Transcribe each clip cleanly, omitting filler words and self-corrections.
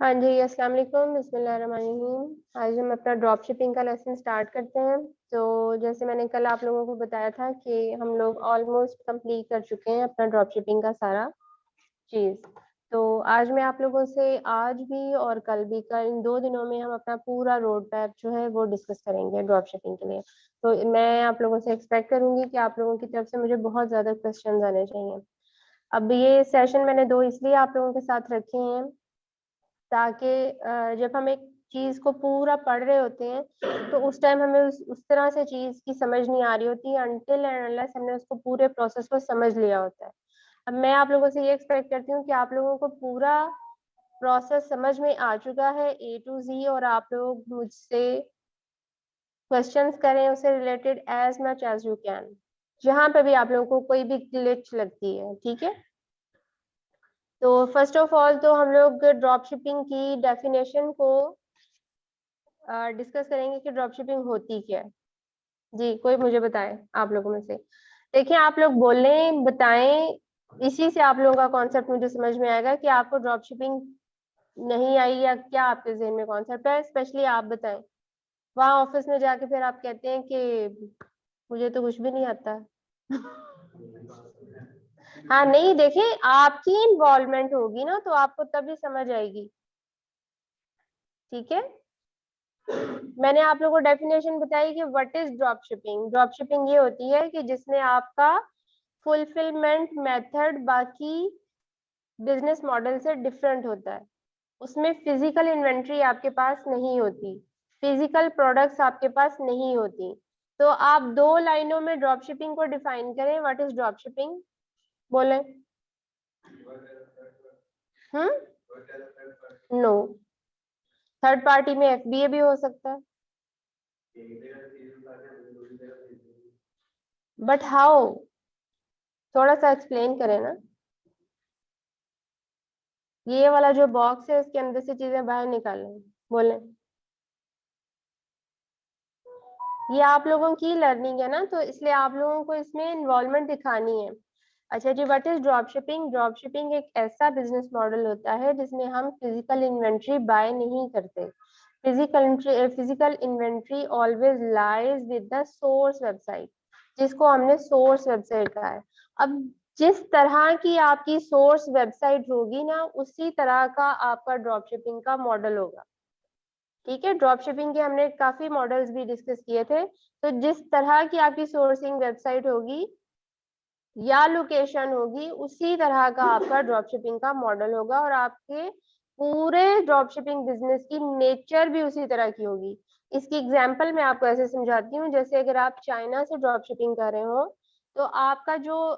हाँ जी, अस्सलाम वालेकुम, बिस्मिल्लाहिर्रहमानिर्रहीम। आज हम अपना ड्रॉप शिपिंग का लेसन स्टार्ट करते हैं। तो जैसे मैंने कल आप लोगों को बताया था कि हम लोग ऑलमोस्ट कंप्लीट कर चुके हैं अपना ड्रॉप शिपिंग का सारा चीज़। तो आज मैं आप लोगों से आज भी और कल भी का इन 2 दिनों में हम अपना पूरा रोड मैप जो है वो डिस्कस करेंगे ड्रॉप शिपिंग के लिए। तो मैं आप लोगों से एक्सपेक्ट करूँगी कि आप लोगों की तरफ से मुझे बहुत ज़्यादा क्वेश्चंस आने चाहिए। अब ये सेशन मैंने 2 इसलिए आप लोगों के साथ रखे हैं ताकि जब हम एक चीज़ को पूरा पढ़ रहे होते हैं, तो उस टाइम हमें उस तरह से चीज़ की समझ नहीं आ रही होती है अनटिल एंड अनलेस हमने उसको पूरे प्रोसेस को समझ लिया होता है। अब मैं आप लोगों से ये एक्सपेक्ट करती हूँ कि आप लोगों को पूरा प्रोसेस समझ में आ चुका है ए टू ज़ी और आप लोग मुझसे क्वेश्चंस करें उससे related as much as you can. जहाँ पे भी आप लोगों को कोई भी ग्लिच लगती है, ठीक है? तो फर्स्ट ऑफ ऑल तो हम लोग ड्रॉप शिपिंग की डेफिनेशन को डिस्कस करेंगे कि ड्रॉप शिपिंग होती क्या है। जी, कोई मुझे बताए आप लोगों में से। देखिए आप लोग बोलें, बताएं, इसी से आप लोगों का कॉन्सेप्ट मुझे समझ में आएगा कि आपको ड्रॉप शिपिंग नहीं आई या क्या आपके ज़हन में कॉन्सेप्ट है, स्पेशली आप बताएं। वहाँ ऑफिस में जाके फिर आप कहते हैं कि मुझे तो कुछ भी नहीं आता। हाँ नहीं, देखिए आपकी इन्वॉल्वमेंट होगी ना तो आपको तभी समझ आएगी, ठीक है? मैंने आप लोगों को डेफिनेशन बताई कि what is drop shipping. Drop shipping ये होती है कि जिसमें आपका फुलफिलमेंट मेथड बाकी बिजनेस मॉडल से डिफरेंट होता है। उसमें फिजिकल इन्वेंट्री आपके पास नहीं होती, फिजिकल प्रोडक्ट्स आपके पास नहीं होती। तो आप 2 लाइनों में ड्रॉप शिपिंग को डिफाइन करें, व्हाट इज ड्रॉप शिपिंग, बोले। नो, थर्ड पार्टी में एफबीए भी हो सकता है, बट हाउ, थोड़ा सा एक्सप्लेन करें ना। ये वाला जो बॉक्स है इसके अंदर से चीजें बाहर निकालें, बोले। ये आप लोगों की लर्निंग है ना, तो इसलिए आप लोगों को इसमें इन्वॉल्वमेंट दिखानी है। अच्छा जी, what is drop shipping. Drop shipping एक ऐसा बिजनेस मॉडल होता है जिसमें हम फिजिकल इन्वेंट्री बाय नहीं करते। Physical inventory always lies with the source website, जिसको हमने सोर्स वेबसाइट कहा है। अब जिस तरह की आपकी सोर्स वेबसाइट होगी ना, उसी तरह का आपका ड्रॉप शिपिंग का मॉडल होगा, ठीक है? ड्रॉप शिपिंग के हमने काफी मॉडल्स भी डिस्कस किए थे। तो जिस तरह की आपकी सोर्सिंग वेबसाइट होगी या लोकेशन होगी, उसी तरह का आपका ड्रॉप शिपिंग का मॉडल होगा और आपके पूरे ड्रॉप शिपिंग बिजनेस की नेचर भी उसी तरह की होगी। इसकी एग्जांपल मैं आपको ऐसे समझाती हूँ, जैसे अगर आप चाइना से ड्रॉप शिपिंग कर रहे हो, तो आपका जो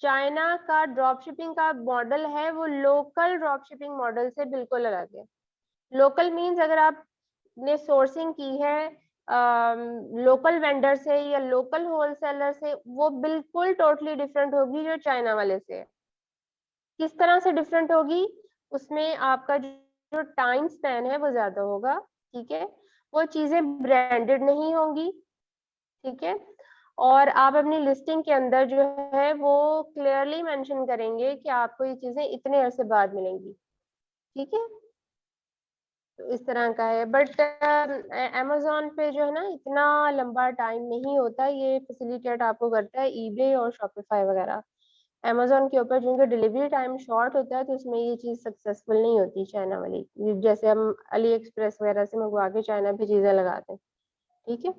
चाइना का ड्रॉप शिपिंग का मॉडल है वो लोकल ड्रॉप शिपिंग मॉडल से बिल्कुल अलग है। लोकल मीन्स अगर आपने सोर्सिंग की है लोकल वेंडर से या लोकल होलसेलर से, वो बिल्कुल टोटली डिफरेंट होगी जो चाइना वाले से है। किस तरह से डिफरेंट होगी, उसमें आपका जो टाइम स्पैन है वो ज्यादा होगा, ठीक है? वो चीजें ब्रांडेड नहीं होंगी, ठीक है? और आप अपनी लिस्टिंग के अंदर जो है वो क्लियरली मेंशन करेंगे कि आपको ये चीजें इतने अरसे बाद मिलेंगी, ठीक है? तो इस तरह का है। बट अमेजोन पे जो है ना, इतना लंबा टाइम नहीं होता, ये फैसिलिटेट आपको करता है ईबे और शॉपिफाई वगैरह। अमेजोन के ऊपर जिनका डिलीवरी टाइम शॉर्ट होता है, तो उसमें ये चीज़ सक्सेसफुल नहीं होती चाइना वाली, जैसे हम अली एक्सप्रेस वगैरह से मंगवा के चाइना पे चीज़ें लगाते हैं, ठीक है?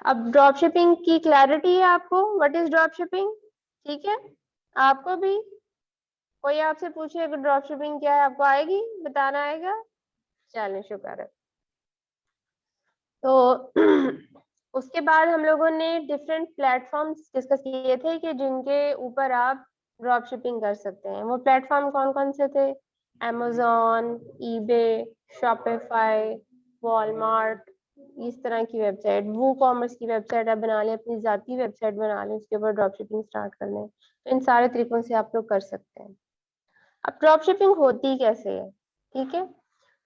अब ड्रॉप शिपिंग की क्लैरिटी है आपको, व्हाट इज ड्रॉप शिपिंग, ठीक है? आपको भी कोई आपसे पूछे कि ड्रॉप शिपिंग क्या है, आपको आएगी, बताना आएगा? चलिए शुक्र है। तो उसके बाद हम लोगों ने डिफरेंट प्लेटफॉर्म्स डिस्कस किए थे कि जिनके ऊपर आप ड्रॉप शिपिंग कर सकते हैं। वो प्लेटफॉर्म कौन कौन से थे? अमेजोन, ईबे, शॉपिफाई, वॉलमार्ट, इस तरह की वेबसाइट, वू कॉमर्स की वेबसाइट आप बना लें, अपनी जाती वेबसाइट बना लें, उसके ऊपर ड्रॉप शिपिंग स्टार्ट कर लें। तो इन सारे तरीकों से आप लोग कर सकते हैं। अब ड्रॉप शिपिंग होती कैसे है, ठीक है?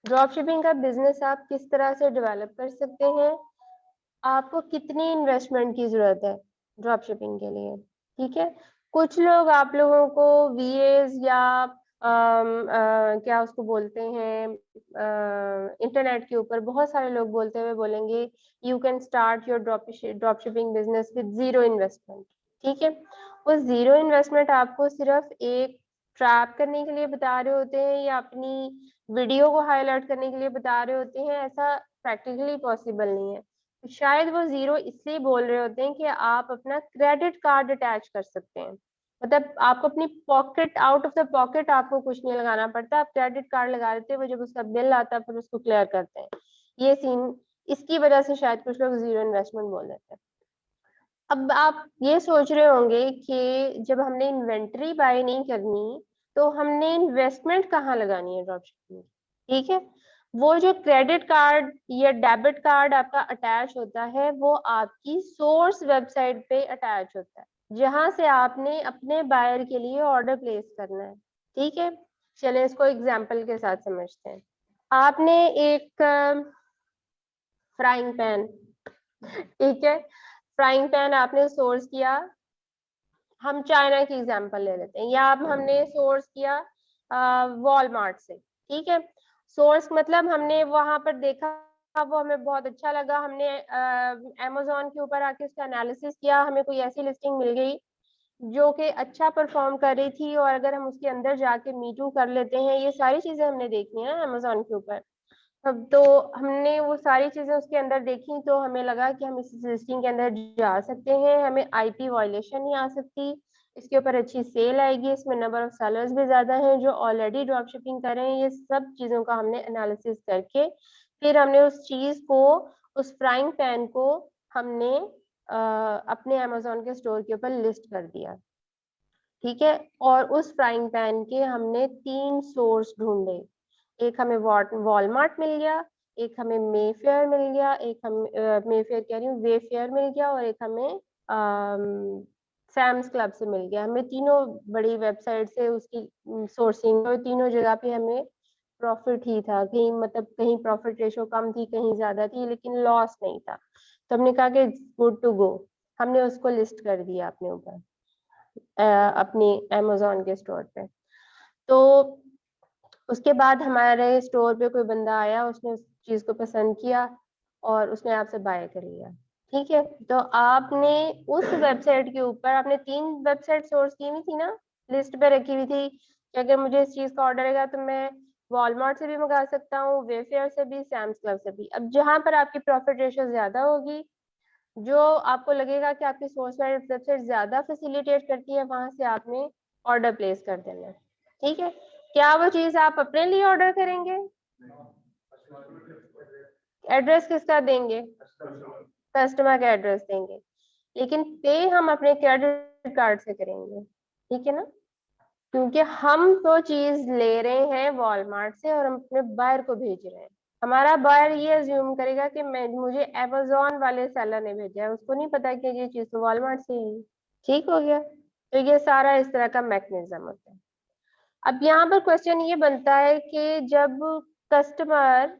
ड्रॉप शिपिंग का बिजनेस आप किस तरह से डेवलप कर सकते हैं, आपको कितनी इन्वेस्टमेंट की जरूरत है ड्रॉप शिपिंग के लिए, ठीक है? कुछ लोग आप लोगों को वीएस या क्या उसको बोलते हैं, इंटरनेट के ऊपर बहुत सारे लोग बोलते हुए बोलेंगे you can start your drop shipping business with zero investment. ठीक है, वो जीरो इन्वेस्टमेंट आपको सिर्फ एक ट्रैप करने के लिए बता रहे होते हैं या अपनी वीडियो को हाईलाइट करने के लिए बता रहे होते हैं, ऐसा प्रैक्टिकली पॉसिबल नहीं है। शायद वो जीरो इसलिए बोल रहे होते हैं कि आप अपना क्रेडिट कार्ड अटैच कर सकते हैं, मतलब आपको अपनी pocket, out of the pocket आपको कुछ नहीं लगाना पड़ता, आप क्रेडिट कार्ड लगा देते हैं, वो जब उसका बिल आता है फिर उसको क्लियर करते हैं। ये सीन, इसकी वजह से शायद कुछ लोग जीरो इन्वेस्टमेंट बोल देते हैं। अब आप ये सोच रहे होंगे कि जब हमने इन्वेंट्री बाय नहीं करनी तो हमने इन्वेस्टमेंट कहाँ लगानी है ड्रॉपशिपिंग। ठीक है, वो जो क्रेडिट कार्ड या डेबिट कार्ड आपका अटैच होता है वो आपकी सोर्स वेबसाइट पे अटैच होता है, जहां से आपने अपने बायर के लिए ऑर्डर प्लेस करना है। ठीक है, चलिए इसको एग्जांपल के साथ समझते हैं। आपने एक फ्राइंग पैन, ठीक है, फ्राइंग पैन आपने सोर्स किया, हम चाइना की एग्जांपल ले लेते हैं, या अब हमने सोर्स किया वॉलमार्ट से। ठीक है, सोर्स मतलब हमने वहां पर देखा, वो हमें बहुत अच्छा लगा, हमने अमेजोन के ऊपर आके उसका एनालिसिस किया, हमें कोई ऐसी लिस्टिंग मिल गई जो कि अच्छा परफॉर्म कर रही थी और अगर हम उसके अंदर जाके मीटू कर लेते हैं, ये सारी चीजें हमने देखी है ना अमेजोन के ऊपर। अब तो हमने वो सारी चीजें उसके अंदर देखी तो हमें लगा कि हम इस लिस्टिंग के अंदर जा सकते हैं, हमें आईपी वायलेशन नहीं आ सकती, इसके ऊपर अच्छी सेल आएगी, इसमें नंबर ऑफ सेलर्स भी ज्यादा हैं जो ऑलरेडी ड्रॉप शिपिंग कर रहे हैं। ये सब चीजों का हमने एनालिसिस करके फिर हमने उस चीज को, उस फ्राइंग पैन को हमने अपने अमेजोन के स्टोर के ऊपर लिस्ट कर दिया। ठीक है, और उस फ्राइंग पैन के हमने 3 सोर्स ढूंढे, एक हमें वॉलमार्ट मिल गया, एक हमें मेफेयर मिल गया, एक हम मेफेयर कह रही हूँ, वेफेयर मिल गया, और एक हमें सैम्स क्लब से मिल गया। हमें तीनों बड़ी वेबसाइट से उसकी सोर्सिंग, और तीनों जगह पे हमें प्रॉफिट ही था, कहीं मतलब कहीं प्रॉफिट रेशो कम थी, कहीं ज्यादा थी, लेकिन लॉस नहीं था। तो हमने कहा कि गुड टू गो, हमने उसको लिस्ट कर दिया अपने ऊपर अपनी अमेजोन के स्टोर पे। तो उसके बाद हमारे स्टोर पे कोई बंदा आया, उसने उस चीज को पसंद किया और उसने आपसे बाय कर लिया। ठीक है, तो आपने उस वेबसाइट के ऊपर, आपने 3 वेबसाइट सोर्स की हुई थी ना, लिस्ट पे रखी हुई थी कि अगर मुझे इस चीज का ऑर्डर आएगा तो मैं वॉलमार्ट से भी मंगा सकता हूँ, वेफेयर से भी, सैम्स क्लब से भी। अब जहां पर आपकी प्रॉफिट रेशियो ज्यादा होगी, जो आपको लगेगा कि आपकी सोर्स वेबसाइट ज्यादा फैसिलिटेट करती है, वहां से आपने ऑर्डर प्लेस कर देना है। ठीक है, क्या वो चीज आप अपने लिए ऑर्डर करेंगे, एड्रेस किसका देंगे, कस्टमर का एड्रेस देंगे, लेकिन पे हम अपने क्रेडिट कार्ड से करेंगे। ठीक है ना, क्योंकि हम तो चीज ले रहे हैं वॉलमार्ट से और हम अपने बायर को भेज रहे हैं। हमारा बायर ये अज्यूम करेगा कि मैं, मुझे अमेजोन वाले सेलर ने भेजा है, उसको नहीं पता कि ये चीज तो वॉलमार्ट से ही है। ठीक हो गया, तो ये सारा इस तरह का मैकेनिज्म होता है। अब यहाँ पर क्वेश्चन ये बनता है कि जब कस्टमर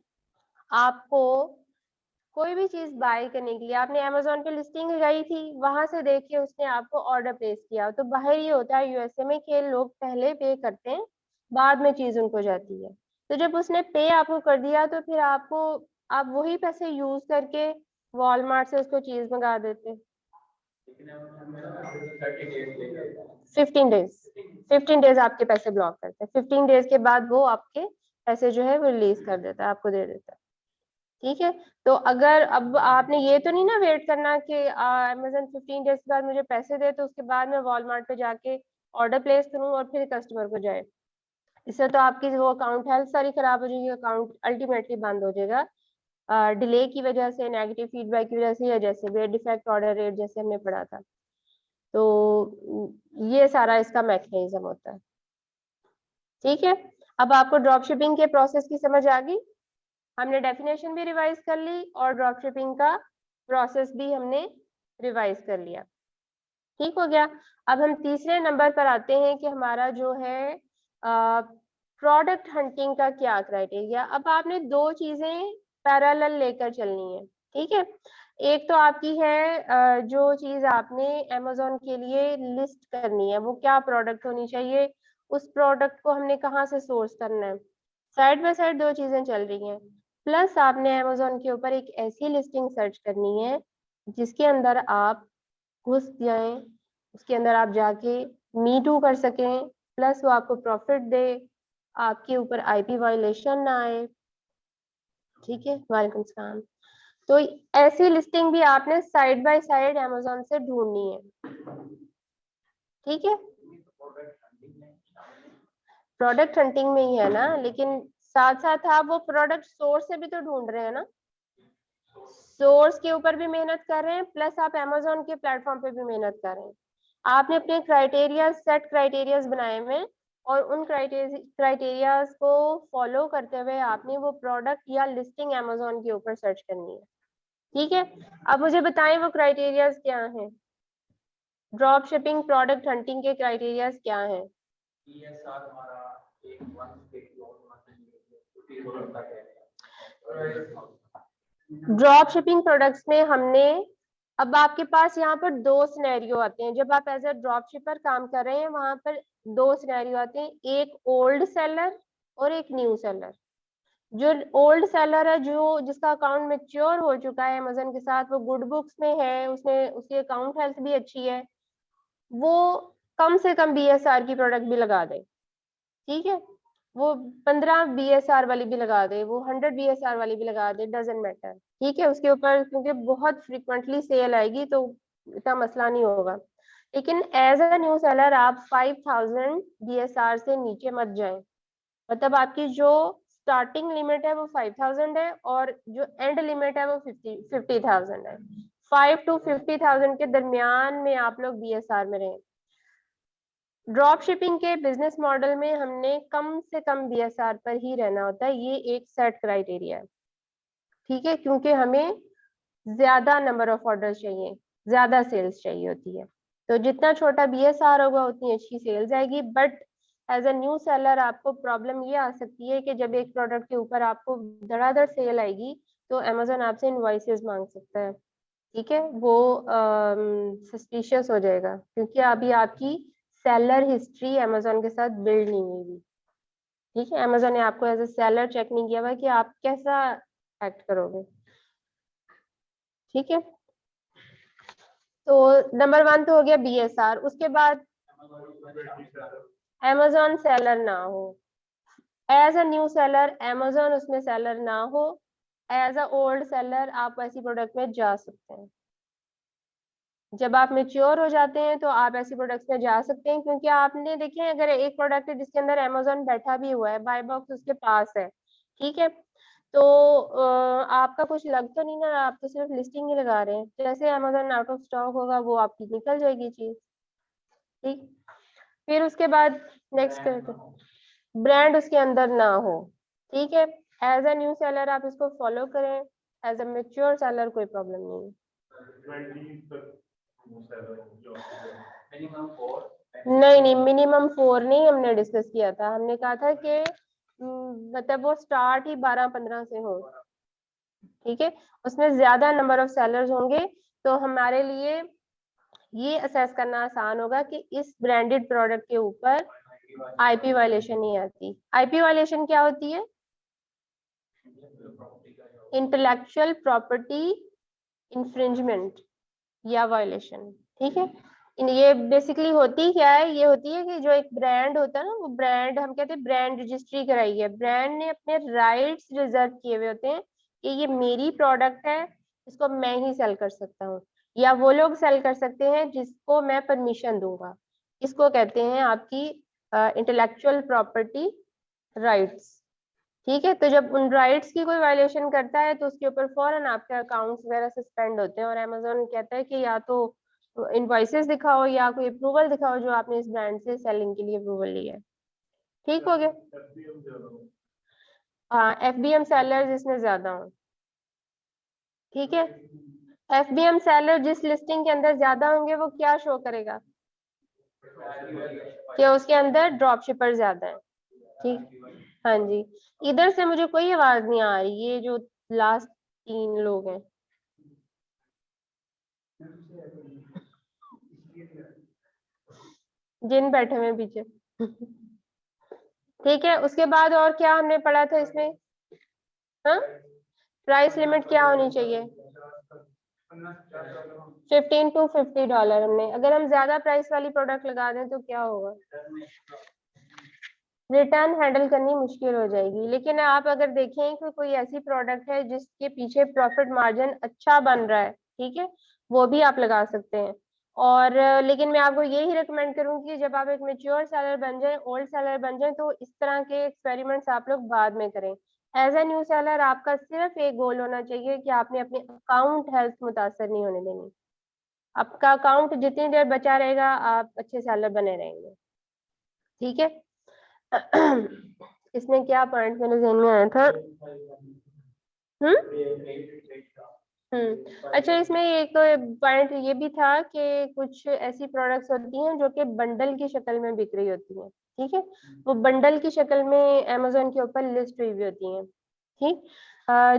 आपको कोई भी चीज बाय करने के लिए, आपने अमेजोन पे लिस्टिंग लगाई थी, वहां से देख के उसने आपको ऑर्डर प्लेस किया, तो बाहर ये होता है यूएसए में कि लोग पहले पे करते हैं, बाद में चीज उनको जाती है। तो जब उसने पे आपको कर दिया तो फिर आपको, आप वही पैसे यूज करके वॉलमार्ट से उसको चीज मंगा देते। 15 डेज आपके पैसे ब्लॉक करते हैं, 15 डेज के बाद वो आपके पैसे जो है वो रिलीज कर देता है, आपको दे देता है। ठीक है, तो अगर अब आपने ये तो नहीं ना वेट करना कि अमेजन 15 डेज के बाद मुझे पैसे दे तो उसके बाद मैं वॉलमार्ट पे जाके ऑर्डर प्लेस करूँ और फिर कस्टमर को जाए। इससे तो आपकी वो अकाउंट हेल्थ सारी खराब हो जाएगी, अकाउंट अल्टीमेटली बंद हो जाएगा, डिले की वजह से, नेगेटिव फीडबैक की वजह से, या जैसे वेट डिफेक्ट ऑर्डर रेट जैसे हमने पढ़ा था। तो ये सारा इसका मैकेनिज्म होता है। ठीक है, अब आपको ड्रॉप शिपिंग के प्रोसेस की समझ आ गई, हमने डेफिनेशन भी रिवाइज कर ली और ड्रॉप शिपिंग का प्रोसेस भी हमने रिवाइज कर लिया। ठीक हो गया, अब हम तीसरे नंबर पर आते हैं कि हमारा जो है प्रोडक्ट हंटिंग का क्या क्राइटेरिया। अब आपने 2 चीजें पैरेलल लेकर चलनी है। ठीक है, एक तो आपकी है जो चीज आपने अमेजोन के लिए लिस्ट करनी है, वो क्या प्रोडक्ट होनी चाहिए, उस प्रोडक्ट को हमने कहाँ से सोर्स करना है। साइड बाय साइड दो चीजें चल रही हैं। प्लस आपने अमेजोन के ऊपर एक ऐसी लिस्टिंग सर्च करनी है जिसके अंदर आप घुस जाएं, उसके अंदर आप जाके मी टू कर सकें, प्लस वो आपको प्रॉफिट दे, आपके ऊपर आईपी वायलेशन ना आए। ठीक है, वालेकुम सलाम। तो ऐसी लिस्टिंग भी आपने साइड बाय साइड अमेजोन से ढूंढनी है। ठीक है, प्रोडक्ट हंटिंग में ही है ना, लेकिन साथ साथ आप वो प्रोडक्ट सोर्स से भी तो ढूंढ रहे हैं ना, सोर्स के ऊपर भी मेहनत कर रहे हैं, प्लस आप अमेजोन के प्लेटफॉर्म पे भी मेहनत कर रहे हैं। आपने अपने क्राइटेरिया सेट क्राइटेरियाज बनाए हुए हैं और उन क्राइटेरियाज को फॉलो करते हुए आपने वो प्रोडक्ट या लिस्टिंग अमेजोन के ऊपर सर्च करनी है। ठीक है, अब मुझे बताएं वो क्राइटेरियाज क्या हैं, ड्रॉप शिपिंग प्रोडक्ट हंटिंग के क्राइटेरियाज क्या हैं। ड्रॉप शिपिंग प्रोडक्ट्स में हमने, अब आपके पास यहाँ पर दो सिनेरियो आते हैं जब आप एज अ ड्रॉप शिपर काम कर रहे हैं, वहां पर दो सिनेरियो आते हैं, एक ओल्ड सेलर और एक न्यू सेलर। जो ओल्ड सेलर है, जो जिसका अकाउंट मेच्योर हो चुका है अमेजन के साथ, वो गुड बुक्स में है, उसने उसकी अकाउंट हेल्थ भी अच्छी है, वो कम से कम बीएसआर की प्रोडक्ट भी लगा दे। ठीक है, वो 15 बीएसआर वाली भी लगा दे, वो 100 बीएसआर वाली भी लगा दे, डजेंट मैटर। ठीक है, उसके ऊपर क्योंकि बहुत फ्रिक्वेंटली सेल आएगी तो इतना मसला नहीं होगा। लेकिन एज अ न्यू सेलर आप 5000 बीएसआर से नीचे मत जाएं। मतलब आपकी जो स्टार्टिंग लिमिट है वो 5000 है और जो एंड लिमिट है वो 50,000 है। 5 to 50,000 के दरमियान में आप लोग बीएसआर में रहें। ड्रॉप शिपिंग के बिजनेस मॉडल में हमने कम से कम बीएसआर पर ही रहना होता है, ये एक सेट क्राइटेरिया है। ठीक है, क्योंकि हमें ज्यादा नंबर ऑफ ऑर्डर चाहिए, ज्यादा सेल्स चाहिए होती है, तो जितना छोटा बीएसआर होगा उतनी अच्छी सेल्स आएगी। But as a new seller आपको प्रॉब्लम ये आ सकती है कि जब एक प्रोडक्ट के ऊपर आपको धड़ाधड़ सेल आएगी तो अमेजोन आपसे इनवॉइसेस मांग सकता है। ठीक है, वो सस्पिशियस हो जाएगा क्योंकि अभी आपकी सेलर हिस्ट्री अमेजोन के साथ बिल्ड नहीं हुई। ठीक है, अमेजोन ने आपको एज ए सेलर चेक नहीं किया हुआ कि आप कैसा एक्ट करोगे। ठीक है, तो नंबर 1 तो हो गया बीएसआर। उसके बाद अमेजोन सेलर ना हो, as a new seller Amazon उसमें सेलर ना हो, एज अ ओल्ड सेलर आप ऐसी प्रोडक्ट में जा सकते हैं। जब आप मेच्योर हो जाते हैं तो आप ऐसी प्रोडक्ट्स में जा सकते हैं, क्योंकि आपने देखें अगर एक प्रोडक्ट है जिसके अंदर अमेजोन बैठा भी हुआ है, बाय बॉक्स उसके पास है, ठीक है, तो आपका कुछ लग तो नहीं ना, आप तो सिर्फ लिस्टिंग ही लगा रहे हैं, जैसे अमेजोन आउट ऑफ स्टॉक होगा वो आपकी निकल जाएगी चीज। ठीक, फिर उसके बाद नेक्स्ट करते, ब्रांड उसके अंदर ना हो। ठीक है, एज अ न्यू सेलर आप इसको फॉलो करें, एज अ मेच्योर सेलर कोई प्रॉब्लम नहीं है। नहीं नहीं, मिनिमम 4 नहीं हमने डिस्कस किया था, हमने कहा था कि मतलब वो स्टार्ट ही 12-15 से हो। ठीक है, उसमें ज्यादा नंबर ऑफ सेलर्स होंगे तो हमारे लिए ये असेस करना आसान होगा कि इस ब्रांडेड प्रोडक्ट के ऊपर आईपी वायलेशन नहीं आती। आईपी वायलेशन क्या होती है? इंटेलेक्चुअल प्रॉपर्टी इंफ्रिंजमेंट या वायलेशन। ठीक है, ये बेसिकली होती क्या है, ये होती है कि जो एक ब्रांड होता है ना, वो ब्रांड हम कहते हैं ब्रांड रजिस्ट्री कराई है, ब्रांड ने अपने राइट्स रिजर्व किए हुए होते हैं कि ये मेरी प्रोडक्ट है, इसको मैं ही सेल कर सकता हूँ, या वो लोग सेल कर सकते हैं जिसको मैं परमिशन दूंगा। इसको कहते हैं आपकी इंटेलेक्चुअल प्रॉपर्टी राइट्स। ठीक है, तो जब उन राइट्स की कोई वायलेशन करता है तो उसके ऊपर फौरन आपके अकाउंट्स वगैरह सस्पेंड होते हैं और अमेजोन कहता है कि या तो इनवॉइसेस दिखाओ या कोई अप्रूवल दिखाओ जो आपने इस ब्रांड से सेलिंग के लिए अप्रूवल लिया है। ठीक हो गया, हाँ एफबीएम सेलर जिसमें ज्यादा हो। ठीक है, एफबीएम सेलर जिस लिस्टिंग के अंदर ज्यादा होंगे वो क्या शो करेगा कि उसके अंदर ड्रॉप शिपर ज्यादा है। ठीक, हाँ जी, इधर से मुझे कोई आवाज नहीं आ रही, ये जो लास्ट 3 लोग हैं जिन बैठे हुए हैं पीछे। ठीक है, उसके बाद और क्या हमने पढ़ा था इसमें? हाँ, प्राइस लिमिट क्या होनी चाहिए? $15 to $50 हमने, अगर हम ज्यादा प्राइस वाली प्रोडक्ट लगा दें तो क्या होगा? रिटर्न हैंडल करनी मुश्किल हो जाएगी। लेकिन आप अगर देखें कि कोई ऐसी प्रोडक्ट है जिसके पीछे प्रॉफिट मार्जिन अच्छा बन रहा है, ठीक है, वो भी आप लगा सकते हैं। और लेकिन मैं आपको यही रिकमेंड करूंगी कि जब आप एक मेच्योर सेलर बन जाए, ओल्ड सेलर बन जाए, तो इस तरह के एक्सपेरिमेंट्स आप लोग बाद में करें। एज ए न्यू सेलर आपका सिर्फ एक गोल होना चाहिए कि आपने अपने अकाउंट हेल्थ मुतासर नहीं होने देनी। आपका अकाउंट जितनी देर बचा रहेगा आप अच्छे सेलर बने रहेंगे। ठीक है। इसमें क्या पॉइंट मेरे जहन में आया था? अच्छा, इसमें एक पॉइंट ये भी था कि कुछ ऐसी प्रोडक्ट्स होती हैं जो कि बंडल की शक्ल में बिक रही होती हैं। ठीक है, वो बंडल की शक्ल में अमेजोन के ऊपर लिस्ट हुई हुई होती हैं। ठीक,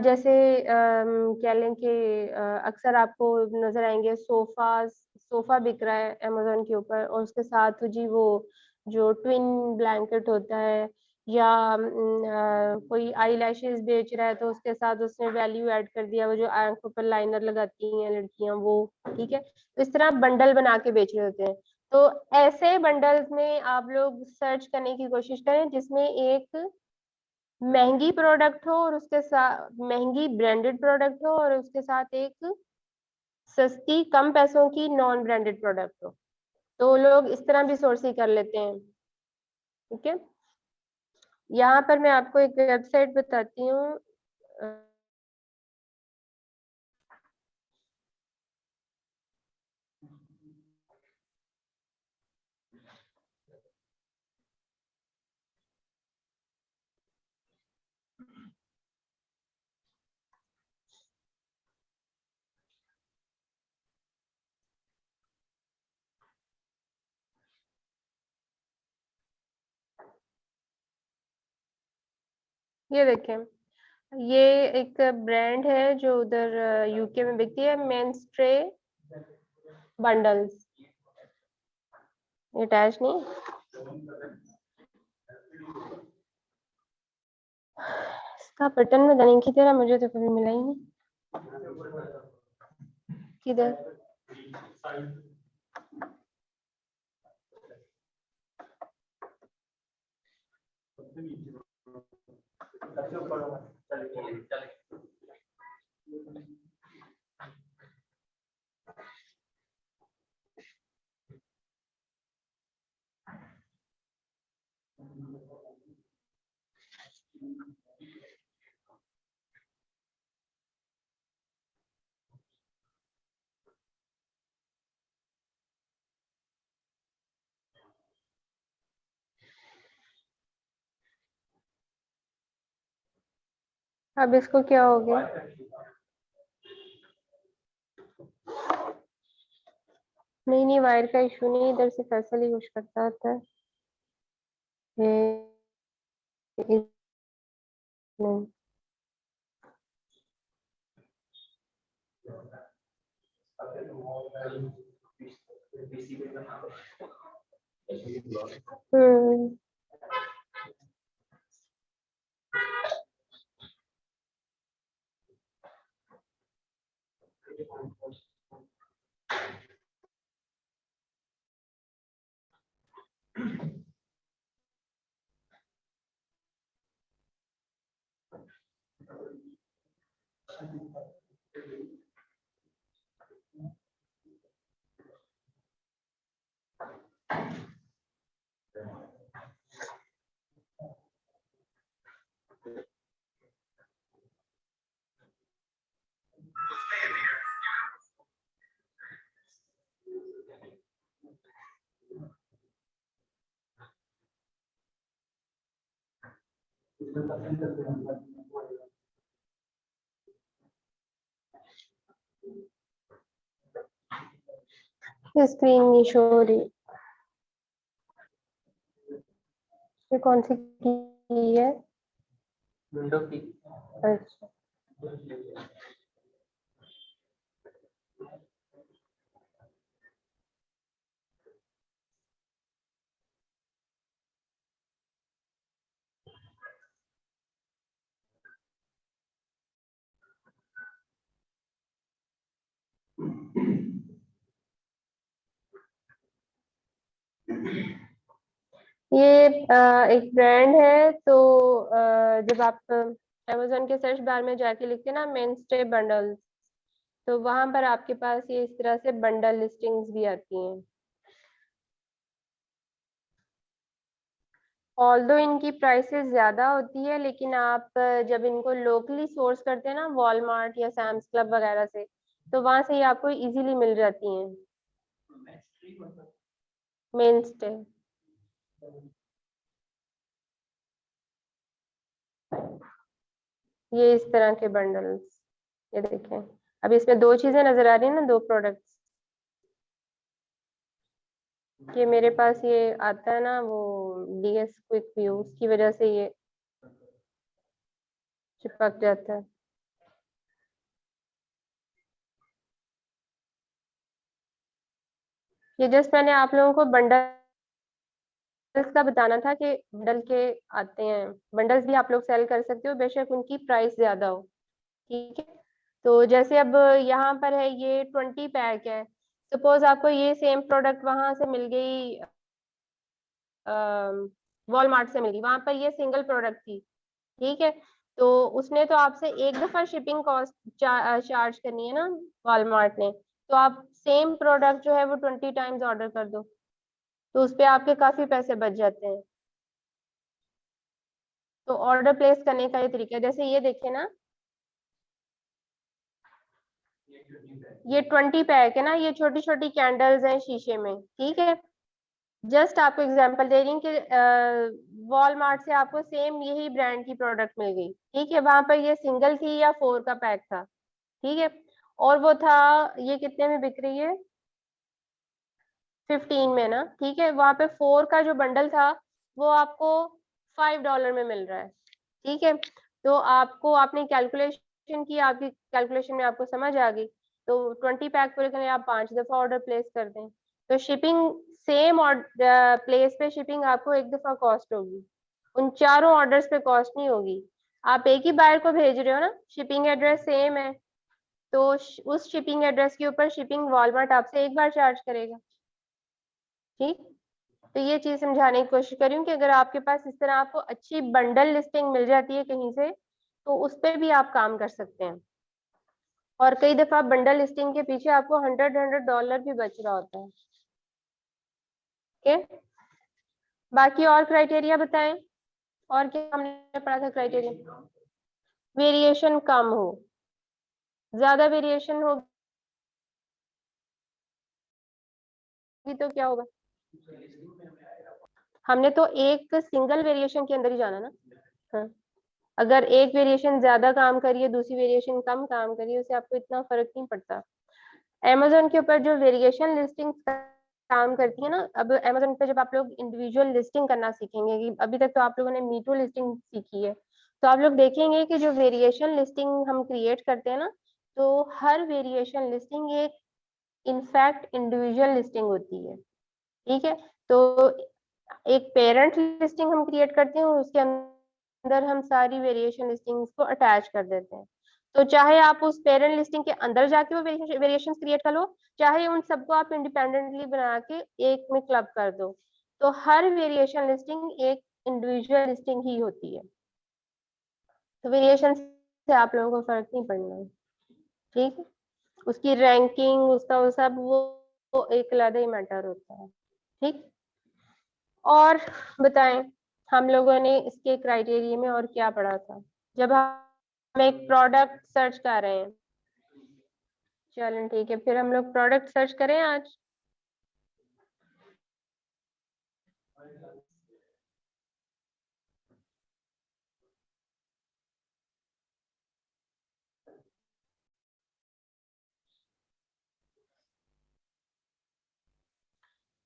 जैसे कह लें कि अक्सर आपको नजर आएंगे सोफा बिक रहा है अमेजोन के ऊपर, और उसके साथ जी वो जो ट्विन ब्लैंकेट होता है, या कोई आई लैशेज बेच रहा है तो उसके साथ उसने वैल्यू ऐड कर दिया, वो जो आंखों पर लाइनर लगाती हैं लड़कियां वो। ठीक है, तो इस तरह बंडल बना के बेच रहे होते हैं। तो ऐसे बंडल्स में आप लोग सर्च करने की कोशिश करें जिसमें एक महंगी प्रोडक्ट हो और उसके साथ महंगी ब्रांडेड प्रोडक्ट हो, और उसके साथ एक सस्ती कम पैसों की नॉन ब्रांडेड प्रोडक्ट हो। तो लोग इस तरह भी सोर्सिंग कर लेते हैं। ठीक है, यहाँ पर मैं आपको एक वेबसाइट बताती हूँ। ये देखें, ये एक ब्रांड है जो उधर यूके में बिकती है, मेंस्ट्रे बंडल्स। अटैच नहीं, इसका बटन में नहीं किधर है, मुझे तो कभी मिला ही नहीं। किधर? अब इसको क्या हो गया? नहीं नहीं, वायर का इशू नहीं, इधर से फैसल ही कुछ करता होता है। नहीं, हम्म। स्क्रीन नहीं शो हो रही। ये कौन सी की है? विंडो की। अच्छा। ये एक ब्रांड है। तो जब आप अमेजोन के सर्च बार में जाके लिखते हैं ना मेन स्टे बंडल्स, तो वहां पर आपके पास ये इस तरह से बंडल लिस्टिंग्स भी आती हैं। ऑल्दो इनकी प्राइसेस ज्यादा होती है, लेकिन आप जब इनको लोकली सोर्स करते हैं ना वॉलमार्ट या सैम्स क्लब वगैरह से, तो वहां से ये आपको इजीली मिल जाती हैं। मेन स्टे, ये इस तरह के बंडल्स, ये देखें। अब इसमें दो चीजें नजर आ रही है ना, दो प्रोडक्ट्स। ये मेरे पास ये आता है ना वो डीएस क्विक व्यू, उसकी वजह से ये चिपक जाता है। ये जस्ट मैंने आप लोगों को बंडल्स का बताना था कि बंडल के आते हैं। बंडल्स भी आप लोग सेल कर सकते हो, बेशक उनकी प्राइस ज्यादा हो। ठीक है। तो जैसे अब यहाँ पर है ये 20 पैक है। सपोज आपको ये सेम प्रोडक्ट वहां से मिल गई, वॉलमार्ट से मिली, वहां पर ये सिंगल प्रोडक्ट थी। ठीक है। तो उसने तो आपसे एक दफा शिपिंग कॉस्ट चार्ज करनी है ना, वॉलमार्ट ने। तो आप सेम प्रोडक्ट जो है वो 20 टाइम्स ऑर्डर कर दो, तो उस पे आपके काफी पैसे बच जाते हैं। तो ऑर्डर प्लेस करने का ये तरीका है। जैसे ये देखिए ना, ये 20 पैक है ना, ये छोटी छोटी कैंडल्स हैं शीशे में। ठीक है। जस्ट आपको एग्जांपल दे रही हूँ कि वॉलमार्ट से आपको सेम यही ब्रांड की प्रोडक्ट मिल गई। ठीक है। वहां पर ये सिंगल थी या 4 का पैक था। ठीक है। और वो था, ये कितने में बिक रही है, 15 में ना। ठीक है। वहां पे 4 का जो बंडल था वो आपको $5 में मिल रहा है। ठीक है। तो आपको, आपने कैलकुलेशन की, आपकी कैलकुलेशन में आपको समझ आ गई। तो 20 पैक पूरे करने आप 5 दफा ऑर्डर प्लेस कर दें, तो शिपिंग सेम और प्लेस पे शिपिंग आपको एक दफा कॉस्ट होगी, उन चारों ऑर्डर्स पे कॉस्ट नहीं होगी। आप एक ही बायर को भेज रहे हो ना, शिपिंग एड्रेस सेम है, तो उस शिपिंग एड्रेस के ऊपर शिपिंग वॉलमार्ट आपसे एक बार चार्ज करेगा। ठीक। तो ये चीज समझाने की कोशिश कर रही हूँ कि अगर आपके पास इस तरह आपको अच्छी बंडल लिस्टिंग मिल जाती है कहीं से, तो उस पर भी आप काम कर सकते हैं। और कई दफा बंडल लिस्टिंग के पीछे आपको $100 भी बच रहा होता है। ओके। बाकी और क्राइटेरिया बताएं, और क्या हमने पढ़ा था क्राइटेरिया। वेरिएशन कम हो, ज्यादा वेरिएशन होगी तो क्या होगा। हमने तो एक सिंगल वेरिएशन के अंदर ही जाना ना। हाँ। अगर एक वेरिएशन ज्यादा काम करिए, दूसरी वेरिएशन कम काम करिए, उससे आपको इतना फर्क नहीं पड़ता। Amazon के ऊपर जो वेरिएशन लिस्टिंग काम करती है ना, अब Amazon पे जब आप लोग इंडिविजुअल लिस्टिंग करना सीखेंगे, कि अभी तक तो आप लोगों ने मीटू लिस्टिंग सीखी है, तो आप लोग देखेंगे कि जो वेरिएशन लिस्टिंग हम क्रिएट करते हैं ना, तो हर वेरिएशन लिस्टिंग एक इनफैक्ट इंडिविजुअल लिस्टिंग होती है। ठीक है। तो एक पेरेंट लिस्टिंग हम क्रिएट करते हैं, उसके अंदर हम सारी वेरिएशन लिस्टिंग्स को अटैच कर देते हैं। तो चाहे आप उस पेरेंट लिस्टिंग के अंदर जाके वो वेरिएशन क्रिएट कर लो, चाहे उन सबको आप इंडिपेंडेंटली बना के एक में क्लब कर दो, तो हर वेरिएशन लिस्टिंग एक इंडिविजुअल लिस्टिंग ही होती है। तो वेरिएशन से आप लोगों को फर्क नहीं पड़ना है। ठीक है। उसकी रैंकिंग, उसका वो सब, वो एक अलग ही मैटर होता है। ठीक। और बताएं, हम लोगों ने इसके क्राइटेरिया में और क्या पढ़ा था जब हम एक प्रोडक्ट सर्च कर रहे हैं। चलें ठीक है, फिर हम लोग प्रोडक्ट सर्च करें आज।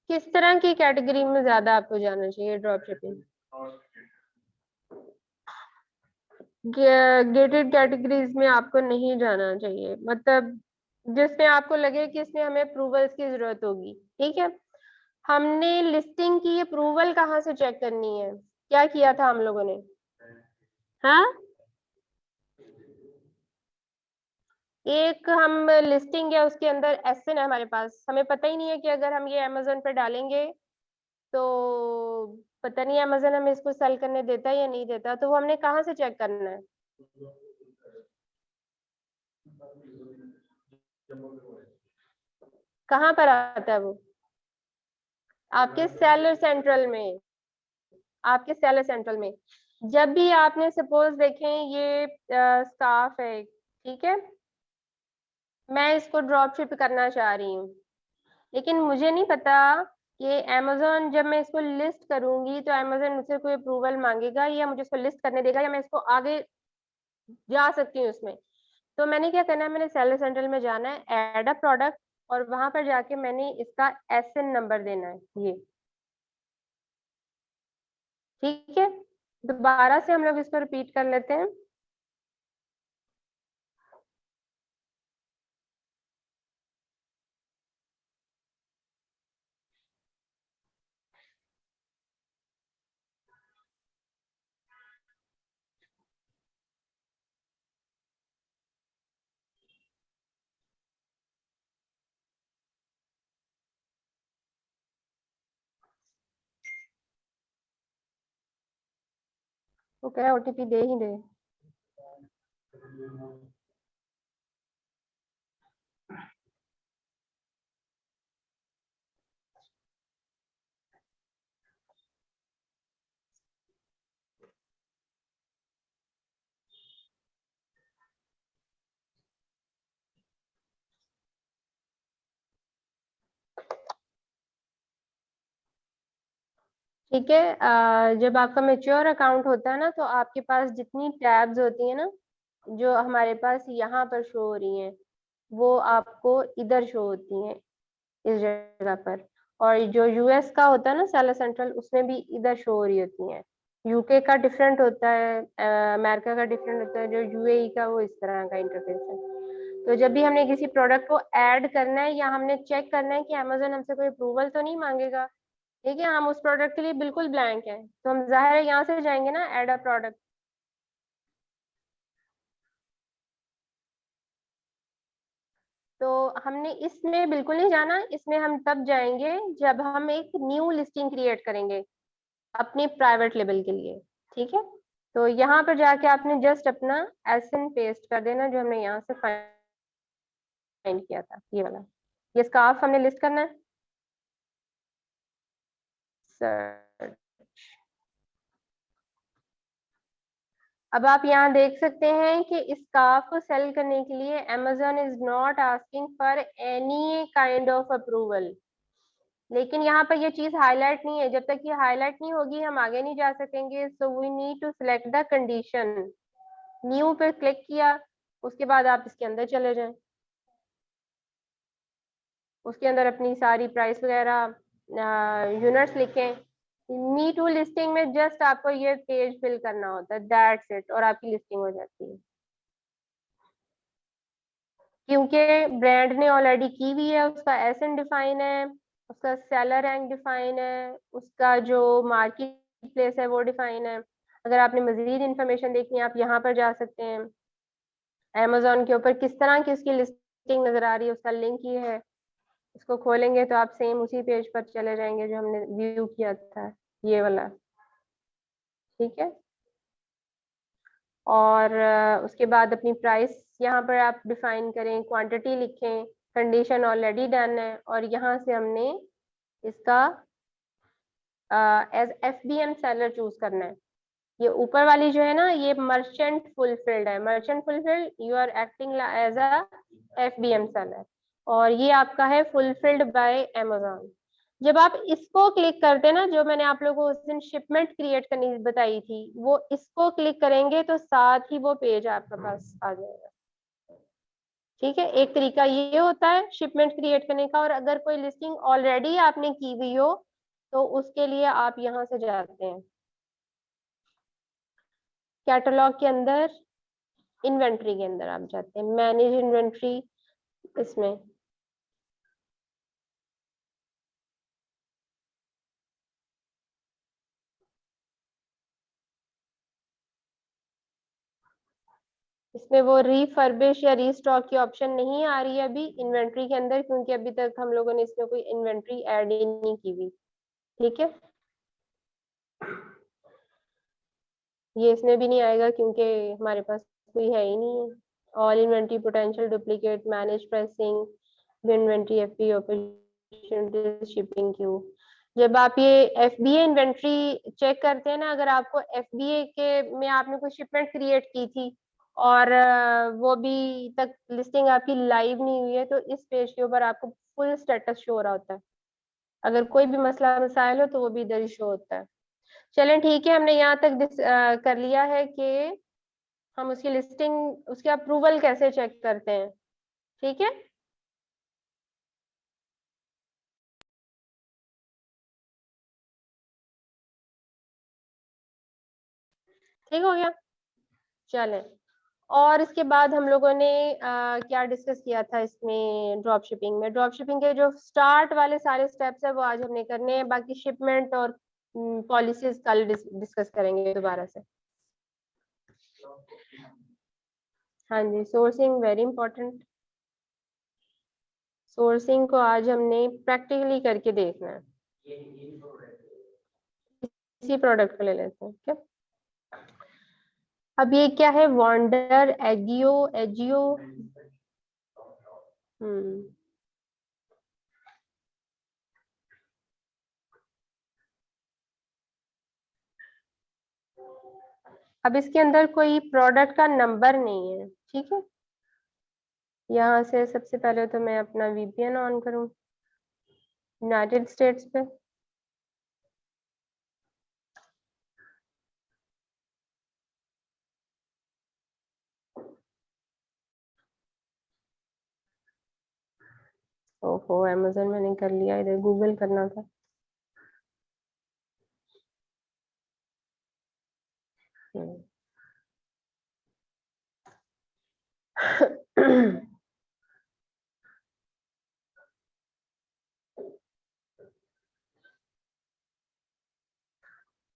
किस तरह की कैटेगरी में ज्यादा आपको जाना चाहिए ड्रॉप शिपिंग। गेटेड कैटेगरीज में आपको नहीं जाना चाहिए, मतलब जिसमें आपको लगे कि इसमें हमें अप्रूवल्स की जरूरत होगी। ठीक है। हमने लिस्टिंग की अप्रूवल कहाँ से चेक करनी है, क्या किया था हम लोगों ने। हाँ, एक हम लिस्टिंग है, उसके अंदर एसएन है हमारे पास, हमें पता ही नहीं है कि अगर हम ये अमेजोन पे डालेंगे तो पता नहीं अमेजन हमें इसको सेल करने देता है या नहीं देता, तो वो हमने कहाँ से चेक करना है? कहाँ पर आता है वो? आपके सेलर सेंट्रल में, आपके सेलर सेंट्रल में। जब भी आपने सपोज देखें ये स्कार्फ है, ठीक है, मैं इसको ड्रॉप शिप करना चाह रही हूँ, लेकिन मुझे नहीं पता ये अमेजोन जब मैं इसको लिस्ट करूंगी तो अमेजोन मुझसे कोई अप्रूवल मांगेगा या मुझे इसको लिस्ट करने देगा या मैं इसको आगे जा सकती हूँ उसमें। तो मैंने क्या करना है, मैंने सेलर सेंट्रल में जाना है, ऐड अ प्रोडक्ट, और वहां पर जाके मैंने इसका एसएन नंबर देना है ये, ठीक है। दोबारा से हम लोग इसको रिपीट कर लेते हैं। वो कह रहा है ओटीपी दे ही दे। ठीक है, जब आपका मेच्योर अकाउंट होता है ना, तो आपके पास जितनी टैब्स होती है ना, जो हमारे पास यहाँ पर शो हो रही हैं, वो आपको इधर शो होती हैं इस जगह पर। और जो यूएस का होता है ना सेलर सेंट्रल, उसमें भी इधर शो हो रही होती हैं। यूके का डिफरेंट होता है, अमेरिका का डिफरेंट होता है, जो यूएई का वो इस तरह का इंटरफेस है। तो जब भी हमने किसी प्रोडक्ट को ऐड करना है या हमने चेक करना है कि अमेजोन हमसे कोई अप्रूवल तो नहीं मांगेगा, ठीक है, हम उस प्रोडक्ट के लिए बिल्कुल ब्लैंक है, तो हम जाहिर है यहाँ से जाएंगे ना, ऐड अ प्रोडक्ट। तो हमने इसमें बिल्कुल नहीं जाना, इसमें हम तब जाएंगे जब हम एक न्यू लिस्टिंग क्रिएट करेंगे अपनी प्राइवेट लेबल के लिए, ठीक है। तो यहाँ पर जाके आपने जस्ट अपना एसएन पेस्ट कर देना जो हमने यहाँ से फाइंड किया था, ये वाला। ये स्कार्फ हमने लिस्ट करना है, सर्च। अब आप यहाँ देख सकते हैं कि इस स्कार्फ को सेल करने के लिए Amazon is not asking for any kind of approval. लेकिन यहाँ पर ये चीज हाईलाइट नहीं है, जब तक ये हाईलाइट नहीं होगी हम आगे नहीं जा सकेंगे। So we need to select the condition. New पे क्लिक किया, उसके बाद आप इसके अंदर चले जाएं, उसके अंदर अपनी सारी प्राइस वगैरह यूनिट्स लिखें। मी टू लिस्टिंग में जस्ट आपको ये पेज फिल करना होता है, दैट्स इट, और आपकी लिस्टिंग हो जाती है। क्योंकि ब्रांड ने ऑलरेडी की हुई है, उसका एसएन डिफाइन है, उसका सेलर रैंक डिफाइन है, उसका जो मार्केट प्लेस है वो डिफाइन है। अगर आपने मजीद इंफॉर्मेशन देखनी है आप यहाँ पर जा सकते हैं। अमेजोन के ऊपर किस तरह की उसकी लिस्टिंग नजर आ रही है, उसका लिंक ये है। इसको खोलेंगे तो आप सेम उसी पेज पर चले जाएंगे जो हमने व्यू किया था, ये वाला, ठीक है। और उसके बाद अपनी प्राइस यहाँ पर आप डिफाइन करें, क्वांटिटी लिखें, कंडीशन ऑलरेडी डन है, और यहाँ से हमने इसका एज एफबीएम सेलर चूज करना है। ये ऊपर वाली जो है ना, ये मर्चेंट फुलफिल्ड है, merchant fulfilled, you are acting as a FBM seller, और ये आपका है फुलफिल्ड बाय अमेजोन। जब आप इसको क्लिक करते हैं ना, जो मैंने आप लोगों को उस दिन शिपमेंट क्रिएट करनी बताई थी, वो इसको क्लिक करेंगे तो साथ ही वो पेज आपके पास आ जाएगा, ठीक है। एक तरीका ये होता है शिपमेंट क्रिएट करने का, और अगर कोई लिस्टिंग ऑलरेडी आपने की हुई हो तो उसके लिए आप यहाँ से जाते हैं कैटलॉग के अंदर, इन्वेंट्री के अंदर आप जाते हैं, मैनेज इन्वेंट्री, इसमें इसमें वो रीफर्बिश या रीस्टॉक की ऑप्शन नहीं आ रही है अभी इन्वेंट्री के अंदर, क्योंकि अभी तक हम लोगों ने इसमें कोई इन्वेंट्री ऐड ही नहीं की हुई। ठीक है, ये इसमें भी नहीं आएगा क्योंकि हमारे पास कोई है ही नहीं है। All inventory potential duplicate manage pricing inventory FB opportunity shipping Q. जब आप ये एफबीए इन्वेंट्री चेक करते हैं ना, अगर आपको एफबीए के में आपने कोई शिपमेंट क्रिएट की थी और वो भी तक लिस्टिंग आपकी लाइव नहीं हुई है, तो इस पेज के ऊपर आपको फुल स्टेटस शो हो रहा होता है। अगर कोई भी मसला मसाइल हो तो वो भी इधर ही शो होता है। चलें ठीक है, हमने यहाँ तक कर लिया है कि हम उसकी लिस्टिंग, उसके अप्रूवल कैसे चेक करते हैं। ठीक है, ठीक हो गया। चलें, और इसके बाद हम लोगों ने क्या डिस्कस किया था इसमें, ड्रॉप शिपिंग में, ड्रॉप शिपिंग के जो स्टार्ट वाले सारे स्टेप्स है वो आज हमने करने हैं। बाकी शिपमेंट और पॉलिसीज कल डिस्कस करेंगे दोबारा से। हाँ जी, सोर्सिंग वेरी इंपॉर्टेंट। सोर्सिंग को आज हमने प्रैक्टिकली करके देखना है। इसी प्रोडक्ट को ले लेते हैं क्या। अब ये क्या है, वॉन्डर एगियो एजियो। हम्म, अब इसके अंदर कोई प्रोडक्ट का नंबर नहीं है। ठीक है, यहाँ से सबसे पहले तो मैं अपना वीपीएन ऑन करूँ यूनाइटेड स्टेट्स पे। ओहो, अमेजन मैंने कर लिया, इधर गूगल करना था।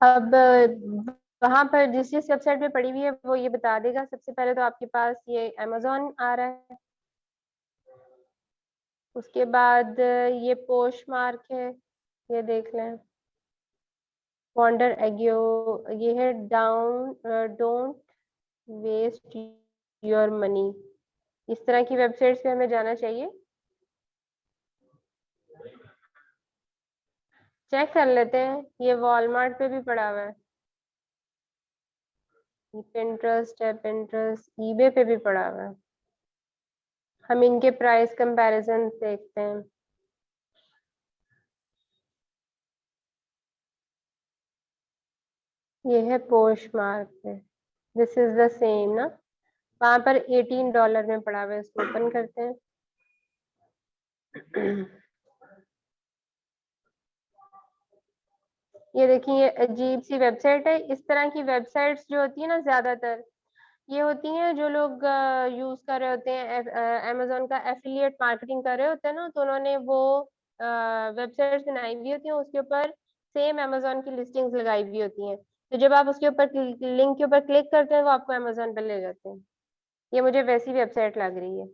अब वहां पर जिस वेबसाइट पे पड़ी हुई है वो ये बता देगा। सबसे पहले तो आपके पास ये अमेजोन आ रहा है, उसके बाद ये पोस्ट मार्क है, ये देख लें, वॉन्डर एगियो, ये है down don't waste your money. इस तरह की वेबसाइट्स पे हमें जाना चाहिए। चेक कर लेते हैं, ये वॉलमार्ट पे भी पड़ा हुआ है, पिंटरेस्ट है, पिंटरेस्ट ईबे पे भी पड़ा हुआ है। हम इनके प्राइस कंपैरिजन देखते हैं। ये है पोस्ट मार्क पे, दिस इज द सेम ना, वहां पर $18 में पड़ा हुआ है। इसको ओपन करते हैं। ये देखिए, ये अजीब सी वेबसाइट है। इस तरह की वेबसाइट्स जो होती है ना, ज्यादातर ये होती हैं जो लोग यूज कर रहे होते हैं, अमेजोन का एफिलिएट मार्केटिंग कर रहे होते हैं ना, तो उन्होंने वो वेबसाइट्स बनाई हुई होती हैं, उसके ऊपर सेम अमेजोन की लिस्टिंग्स लगाई हुई होती हैं। तो जब आप उसके ऊपर लिंक के ऊपर क्लिक करते हैं वो आपको अमेजोन पर ले जाते हैं। ये मुझे वैसी वेबसाइट लग रही है,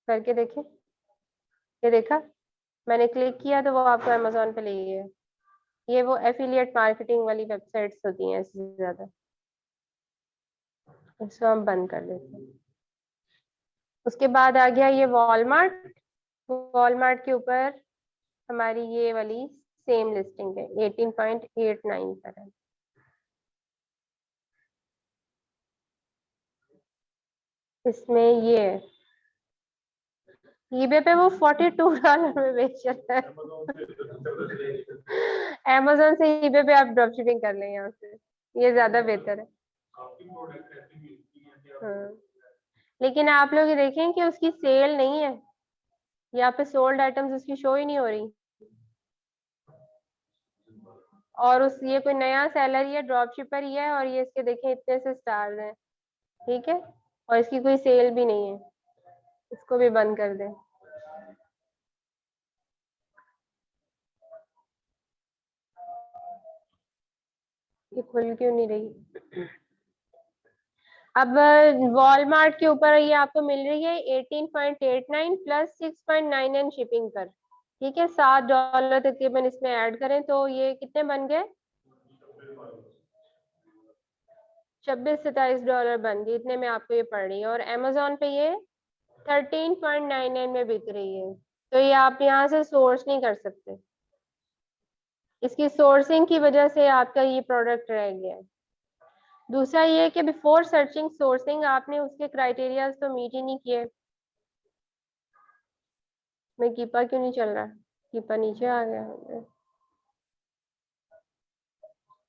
करके देखें। ये देखा, मैंने क्लिक किया तो वो आपको अमेजोन पे ले गया। ये वो एफिलिएट मार्केटिंग वाली वेबसाइट्स होती हैं इससे ज्यादा। इसको हम बंद कर देते हैं। उसके बाद आ गया ये वॉलमार्ट। वॉलमार्ट के ऊपर हमारी ये वाली सेम लिस्टिंग है, 18.89 पर है। इसमें ये है, ईबे पे वो $42 में बेच रहा है। अमेजोन से ईबे पे आप ड्रॉप शिपिंग कर लें यहाँ से, ये ज्यादा बेहतर है। हाँ, लेकिन आप लोग ये देखें कि उसकी सेल नहीं है, यहाँ पे सोल्ड आइटम्स उसकी शो ही नहीं हो रही। और उस ये कोई नया सेलर ही है, ड्रॉप शिपर ही है, और ये इसके देखें इतने से स्टार्स हैं। ठीक है, और इसकी कोई सेल भी नहीं है। इसको भी बंद कर दें। ये खुल क्यों नहीं रही। अब वॉलमार्ट के ऊपर ये आपको मिल रही है 18.89 प्लस 6.99 शिपिंग पर। ठीक है, $7 तकरीबन इसमें ऐड करें तो ये कितने बन गए, 26-27 डॉलर बन गए, इतने में आपको ये पड़ रही है। और अमेजोन पे ये 13.99 में बिक रही है। तो ये आप यहाँ से सोर्स नहीं कर सकते, इसकी सोर्सिंग की वजह से आपका ये प्रोडक्ट रह गया है। दूसरा ये कि बिफोर सर्चिंग सोर्सिंग आपने उसके क्राइटेरियाज तो मीट ही नहीं किए। मैं कीपा क्यों नहीं चल रहा, कीपा नीचे आ गया,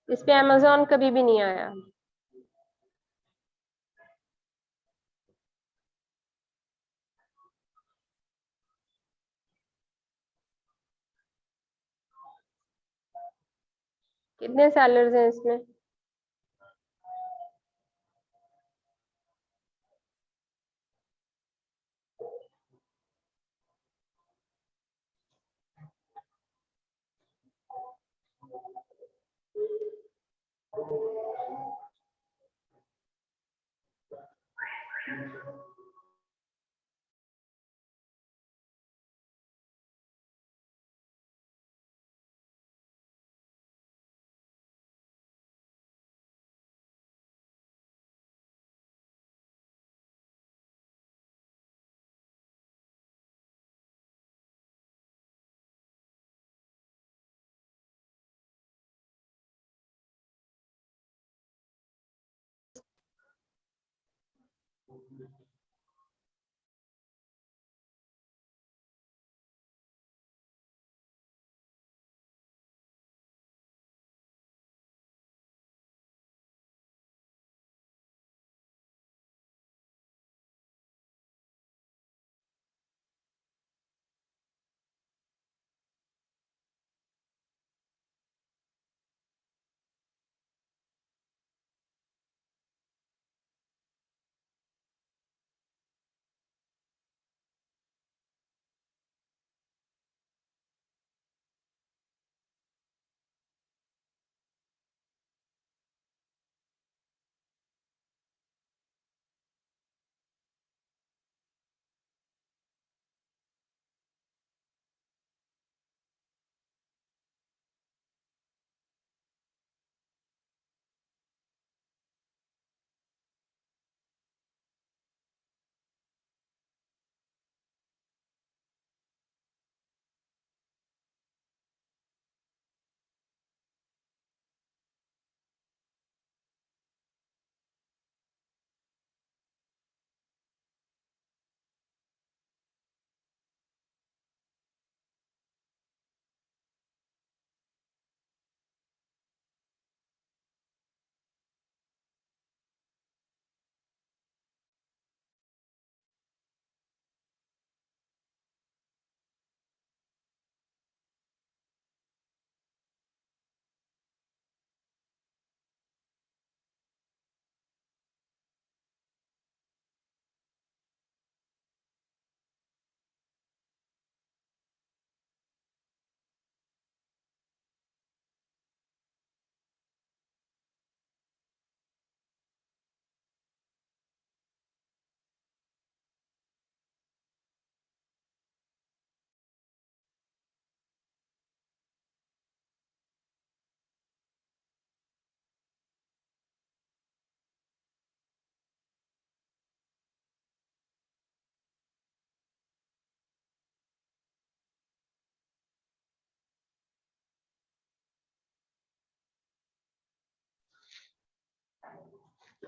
इस पे अमेजोन कभी भी नहीं आया। कितने सेलर्स हैं इसमें,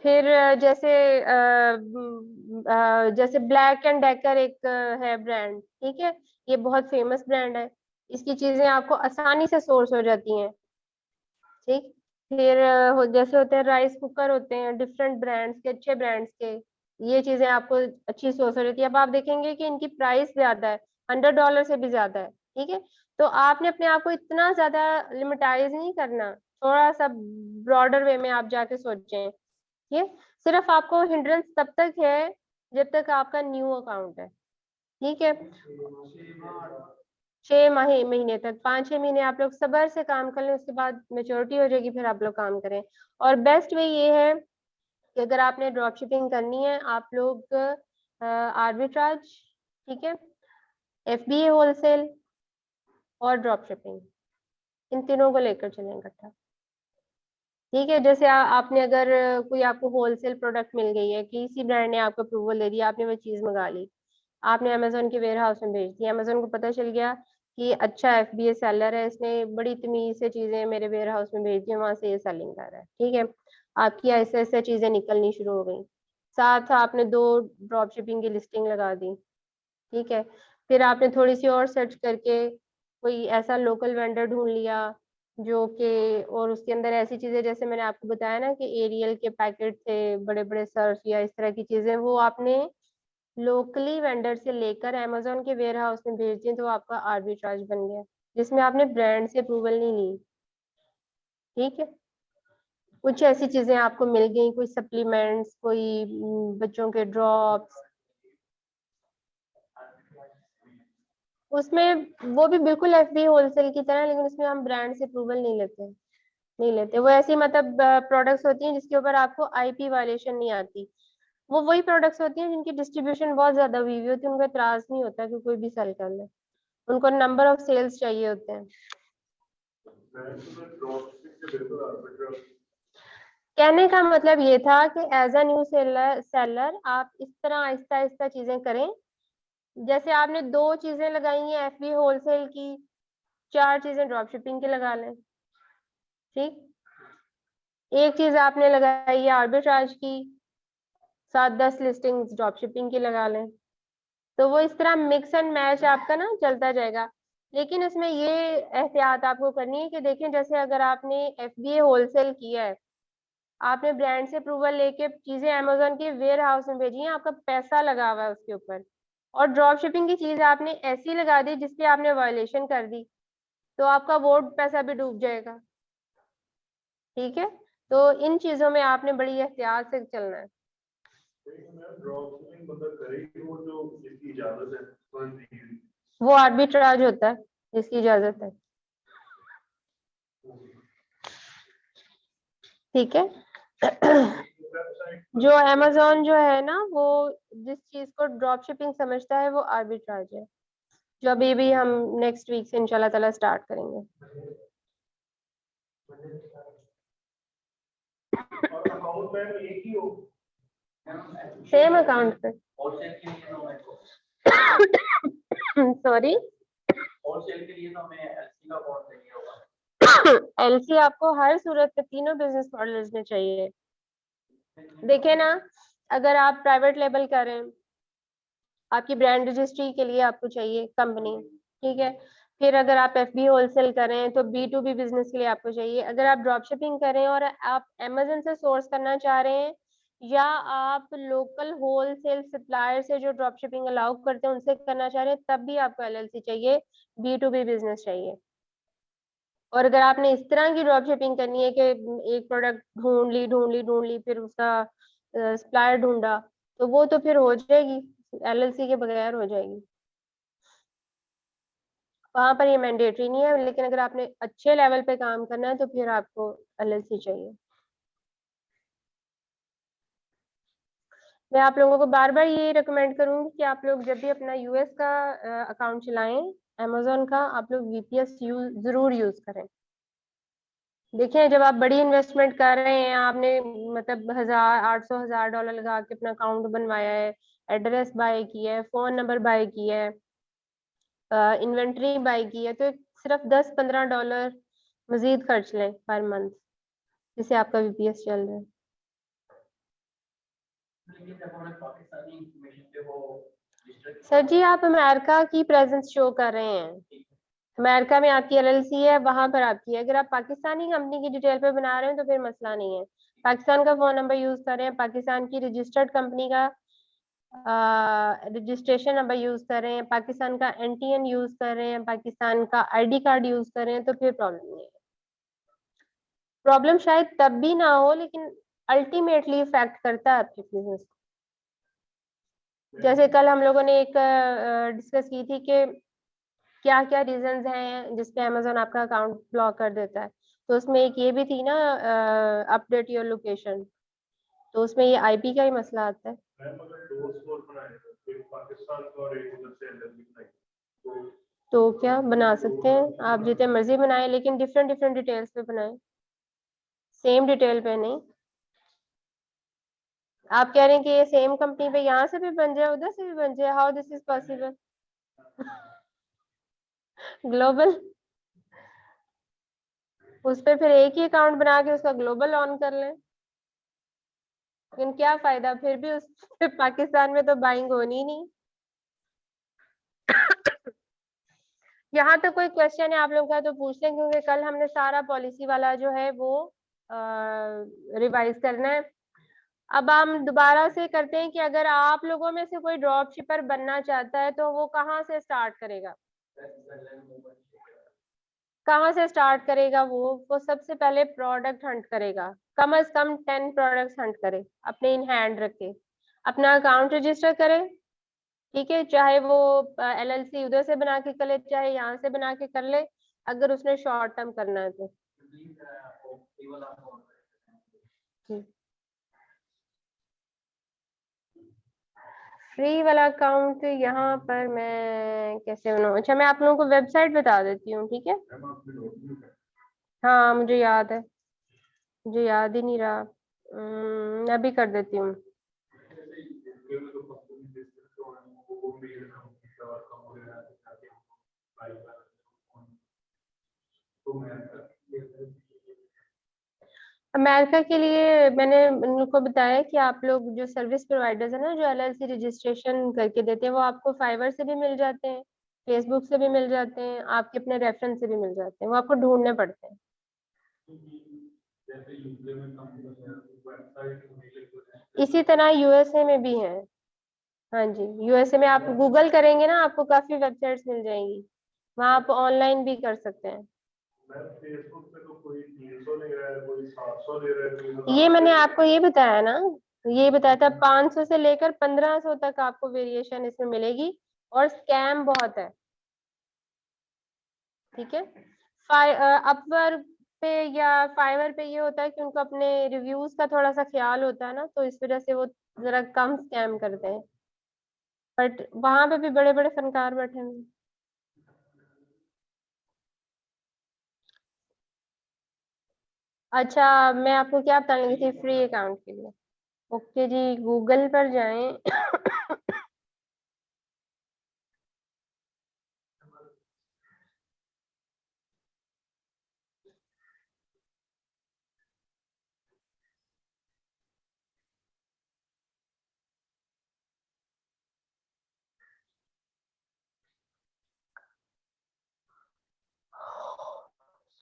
फिर जैसे ब्लैक एंड डेकर एक है ब्रांड, ठीक है, ये बहुत फेमस ब्रांड है, इसकी चीजें आपको आसानी से सोर्स हो जाती हैं। ठीक, फिर जैसे होते हैं राइस कुकर, होते हैं डिफरेंट ब्रांड्स के, अच्छे ब्रांड्स के, ये चीजें आपको अच्छी सोर्स हो जाती है। अब आप देखेंगे कि इनकी प्राइस ज्यादा है, $100 से भी ज्यादा है, ठीक है। तो आपने अपने आप को इतना ज्यादा लिमिटाइज नहीं करना, थोड़ा सा ब्रॉडर वे में आप जाके सोचें। ये सिर्फ आपको हिंड्रेंस तब तक है जब तक आपका न्यू अकाउंट है, ठीक है। 6 महीने तक, 5-6 महीने आप लोग सब्र से काम कर लें, उसके बाद मेच्योरिटी हो जाएगी, फिर आप लोग काम करें। और बेस्ट वे ये है कि अगर आपने ड्रॉप शिपिंग करनी है, आप लोग आर्बिट्राज, ठीक है, FBA होलसेल, और ड्रॉप शिपिंग, इन तीनों को लेकर चलें इकट्ठा। ठीक है, जैसे आपने अगर कोई आपको होलसेल प्रोडक्ट मिल गई है, किसी ब्रांड ने आपको अप्रूवल दे दिया, आपने वो चीज़ मंगा ली, आपने अमेजोन के वेयर हाउस में भेज दी, अमेजोन को पता चल गया कि अच्छा FBA सेलर है, इसने बड़ी तमीज से चीज़ें मेरे वेयर हाउस में भेज दी, वहां से ये सेलिंग कर रहा है। ठीक है, आपकी ऐसे ऐसे चीज़ें निकलनी शुरू हो गई, साथ आपने 2 ड्रॉप शिपिंग की लिस्टिंग लगा दी। ठीक है, फिर आपने थोड़ी सी और सर्च करके कोई ऐसा लोकल वेंडर ढूंढ लिया जो कि, और उसके अंदर ऐसी चीजें जैसे मैंने आपको बताया ना कि एरियल के पैकेट थे, बड़े बड़े सर्फ या इस तरह की चीजें, वो आपने लोकली वेंडर से लेकर अमेजोन के वेयर हाउस में भेज दिए, तो आपका आर्बिट्राज बन गया, जिसमें आपने ब्रांड से अप्रूवल नहीं ली। ठीक है, कुछ ऐसी चीजें आपको मिल गई, कोई सप्लीमेंट्स, कोई बच्चों के ड्रॉप्स, उसमें वो भी बिल्कुल FB होलसेल की तरह, लेकिन उसमें हम ब्रांड से अप्रूवल नहीं लेते। वो ऐसी मतलब प्रोडक्ट्स होती हैं जिसके ऊपर आपको IP वायलेशन नहीं आती। वो वही प्रोडक्ट्स होती हैं जिनकी डिस्ट्रीब्यूशन बहुत ज्यादा हुई हुई होती है, उनको एतराज नहीं होता कि कोई भी सेल कर ले, उनको नंबर ऑफ सेल्स चाहिए होते हैं। कहने का मतलब ये था कि एज अ न्यू सेलर आप इस तरह आहिस्ता आहिस्ता चीजें करें। जैसे आपने 2 चीजें लगाई हैं FB होलसेल की, 4 चीजें ड्रॉप शिपिंग की लगा लें। ठीक, एक चीज आपने लगाई है आर्बिट्राज की, 7-10 लिस्टिंग्स ड्रॉप शिपिंग की लगा लें, तो वो इस तरह मिक्स एंड मैच आपका ना चलता जाएगा। लेकिन इसमें ये एहतियात आपको करनी है कि देखें, जैसे अगर आपने FBA होलसेल किया है, आपने ब्रांड से अप्रूवल लेके चीजें अमेजोन के वेयर हाउस में भेजी हैं, आपका पैसा लगा हुआ है उसके ऊपर, और ड्रॉप शिपिंग की चीज आपने ऐसी लगा दी जिसपे आपने वायलेशन कर दी, तो आपका वो पैसा भी डूब जाएगा। ठीक है, तो इन चीजों में आपने बड़ी एहतियात से चलना है। वो आर्बिट्राज होता है जिसकी इजाजत है। ठीक है, जो अमेजोन जो है ना, वो जिस चीज को ड्रॉप शिपिंग समझता है वो आर्बिट्राज है, जो अभी भी हम नेक्स्ट वीक से इंशाल्लाह ताला स्टार्ट करेंगे। सेम अकाउंट पे, सॉरी, LC आपको हर सूरत पे तीनों बिजनेस मॉडल्स में चाहिए। देखे ना, अगर आप प्राइवेट लेबल कर रहे हैं, आपकी ब्रांड रजिस्ट्री के लिए आपको चाहिए कंपनी। ठीक है, फिर अगर आप FB होलसेल कर रहे हैं तो B2B बिजनेस के लिए आपको चाहिए। अगर आप ड्रॉप शिपिंग कर रहे हैं और आप अमेजन से सोर्स करना चाह रहे हैं, या आप लोकल होलसेल सप्लायर से जो ड्रॉप शिपिंग अलाउ करते हैं उनसे करना चाह रहे हैं, तब भी आपको LLC चाहिए, B2B बिजनेस चाहिए। और अगर आपने इस तरह की ड्रॉप शिपिंग करनी है कि एक प्रोडक्ट ढूंढ ली फिर उसका सप्लायर ढूंढा, तो वो तो फिर हो जाएगी, LLC के बगैर हो जाएगी, वहां पर ये मैंडेटरी नहीं है। लेकिन अगर आपने अच्छे लेवल पे काम करना है तो फिर आपको LLC चाहिए। मैं आप लोगों को बार बार ये रिकमेंड करूंगी कि आप लोग जब भी अपना US का अकाउंट चलाएं, अमेजोन का, आप लोग VPS जरूर यूज करें। देखिए, जब आप बड़ी इन्वेस्टमेंट कर रहे हैं, आपने मतलब 1,000, 800, 1,000 डॉलर लगा के अपना अकाउंट बनवाया है, एड्रेस बाय किया है, फोन नंबर बाय किया है, इन्वेंट्री बाय की है, तो सिर्फ 10-15 डॉलर मजीद खर्च लें पर मंथ, जिससे आपका VPS चल रहा है। सर जी, आप अमेरिका की प्रेजेंस शो कर रहे हैं, अमेरिका में आपकी LLC है, वहां पर आपकी है। अगर आप पाकिस्तानी कंपनी की डिटेल पे बना रहे हैं तो फिर मसला नहीं है, पाकिस्तान का फोन नंबर यूज कर रहे हैं, पाकिस्तान की रजिस्टर्ड कंपनी का रजिस्ट्रेशन नंबर यूज कर रहे हैं, पाकिस्तान का NTN यूज कर रहे हैं, पाकिस्तान का ID कार्ड यूज कर रहे हैं, तो फिर प्रॉब्लम नहीं है। प्रॉब्लम शायद तब भी ना हो, लेकिन अल्टीमेटली इफेक्ट करता है आपके बिजनेस को। जैसे कल हम लोगों ने एक डिस्कस की थी कि क्या क्या रीजंस हैं जिसपे अमेजोन आपका अकाउंट ब्लॉक कर देता है, तो उसमें एक ये भी थी ना, अपडेट योर लोकेशन, तो उसमें ये IP का ही मसला आता है। तो क्या बना सकते हैं, आप जितने मर्जी बनाए, लेकिन डिफरेंट डिफरेंट डिटेल्स पे बनाए, सेम डिटेल पे नहीं। आप कह रहे हैं कि ये सेम कंपनी पे यहाँ से भी बन जाए, उधर से भी बन जाए, how this is possible? Global, उस पे फिर एक ही अकाउंट बना के उसका ग्लोबल ऑन कर लें, लेकिन क्या फायदा, फिर भी उस पे पाकिस्तान में तो बाइंग होनी ही नहीं। यहाँ तो कोई क्वेश्चन है आप लोगों का तो पूछ लें, क्योंकि कल हमने सारा पॉलिसी वाला जो है वो रिवाइज करना है। अब हम दोबारा से करते हैं कि अगर आप लोगों में से कोई ड्रॉप शिपर बनना चाहता है तो वो कहाँ से स्टार्ट करेगा, कहाँ से स्टार्ट करेगा? वो सबसे पहले प्रोडक्ट हंट करेगा, कम से कम 10 प्रोडक्ट्स हंट करे अपने इन हैंड रख के, अपना अकाउंट रजिस्टर करे। ठीक है, चाहे वो एलएलसी उधर से बना के कर ले, चाहे यहाँ से बना के कर ले, अगर उसने शॉर्ट टर्म करना है तो। फ्री वाला अकाउंट यहाँ पर मैं कैसे बनाऊँ? अच्छा, मैं आप लोगों को वेबसाइट बता देती हूँ, ठीक है? हाँ मुझे याद है, मुझे याद ही नहीं रहा। मैं अभी कर देती हूँ। अमेरिका के लिए मैंने उनको बताया कि आप लोग जो सर्विस प्रोवाइडर्स है ना, जो एलएलसी रजिस्ट्रेशन करके देते हैं, वो आपको फाइवर से भी मिल जाते हैं, फेसबुक से भी मिल जाते हैं, आपके अपने रेफरेंस से भी मिल जाते हैं, वो आपको ढूंढने पड़ते हैं। इसी तरह यूएसए में भी है। हाँ जी, यूएसए में आप गूगल करेंगे ना, आपको काफी वेबसाइट्स मिल जाएंगी, वहाँ आप ऑनलाइन भी कर सकते हैं। ये मैंने आपको ये बताया ना, ये बताया था 500 से लेकर 1500 तक आपको वेरिएशन इसमें मिलेगी, और स्कैम बहुत है। ठीक है, अपवर पे या फाइवर पे ये होता है कि उनको अपने रिव्यूज का थोड़ा सा ख्याल होता है ना, तो इस वजह से वो जरा कम स्कैम करते हैं, बट वहां पे भी बड़े बड़े फनकार बैठे हैं। अच्छा, मैं आपको क्या बताने लगी थी फ्री अकाउंट के लिए? ओके जी, गूगल पर जाएं।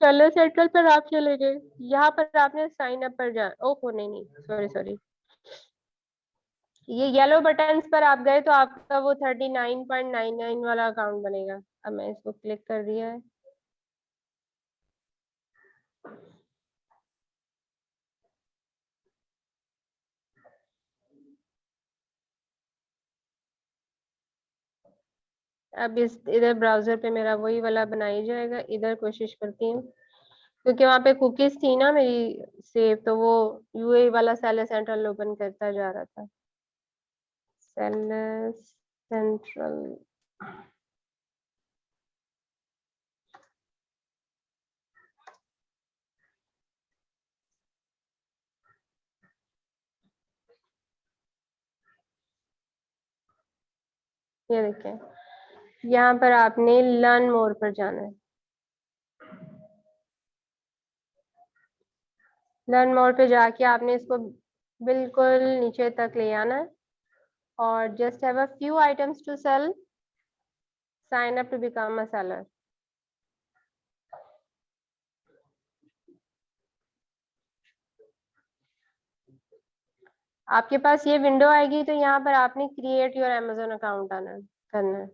सेलर सेंट्रल पर आप चले गए, यहाँ पर आपने साइन अप पर जा, ओहो नहीं नहीं, सॉरी सॉरी, ये येलो बटन्स पर आप गए तो आपका वो 39.99 वाला अकाउंट बनेगा। अब मैं इसको क्लिक कर दिया है। अब इस इधर ब्राउजर पे मेरा वही वाला बनाई जाएगा, इधर कोशिश करती हूँ, क्योंकि वहाँ पे कुकीज थी ना मेरी सेव, तो वो यूए वाला सेलर सेंट्रल ओपन करता जा रहा था। सेलर सेंट्रल, ये देखें, यहाँ पर आपने लर्न मोर पर जाना है। लर्न मोर पे जाके आपने इसको बिल्कुल नीचे तक ले आना है, और just have a few items to sell, sign up to become a seller. आपके पास ये विंडो आएगी, तो यहाँ पर आपने क्रिएट योर अमेजोन अकाउंट आना करना है।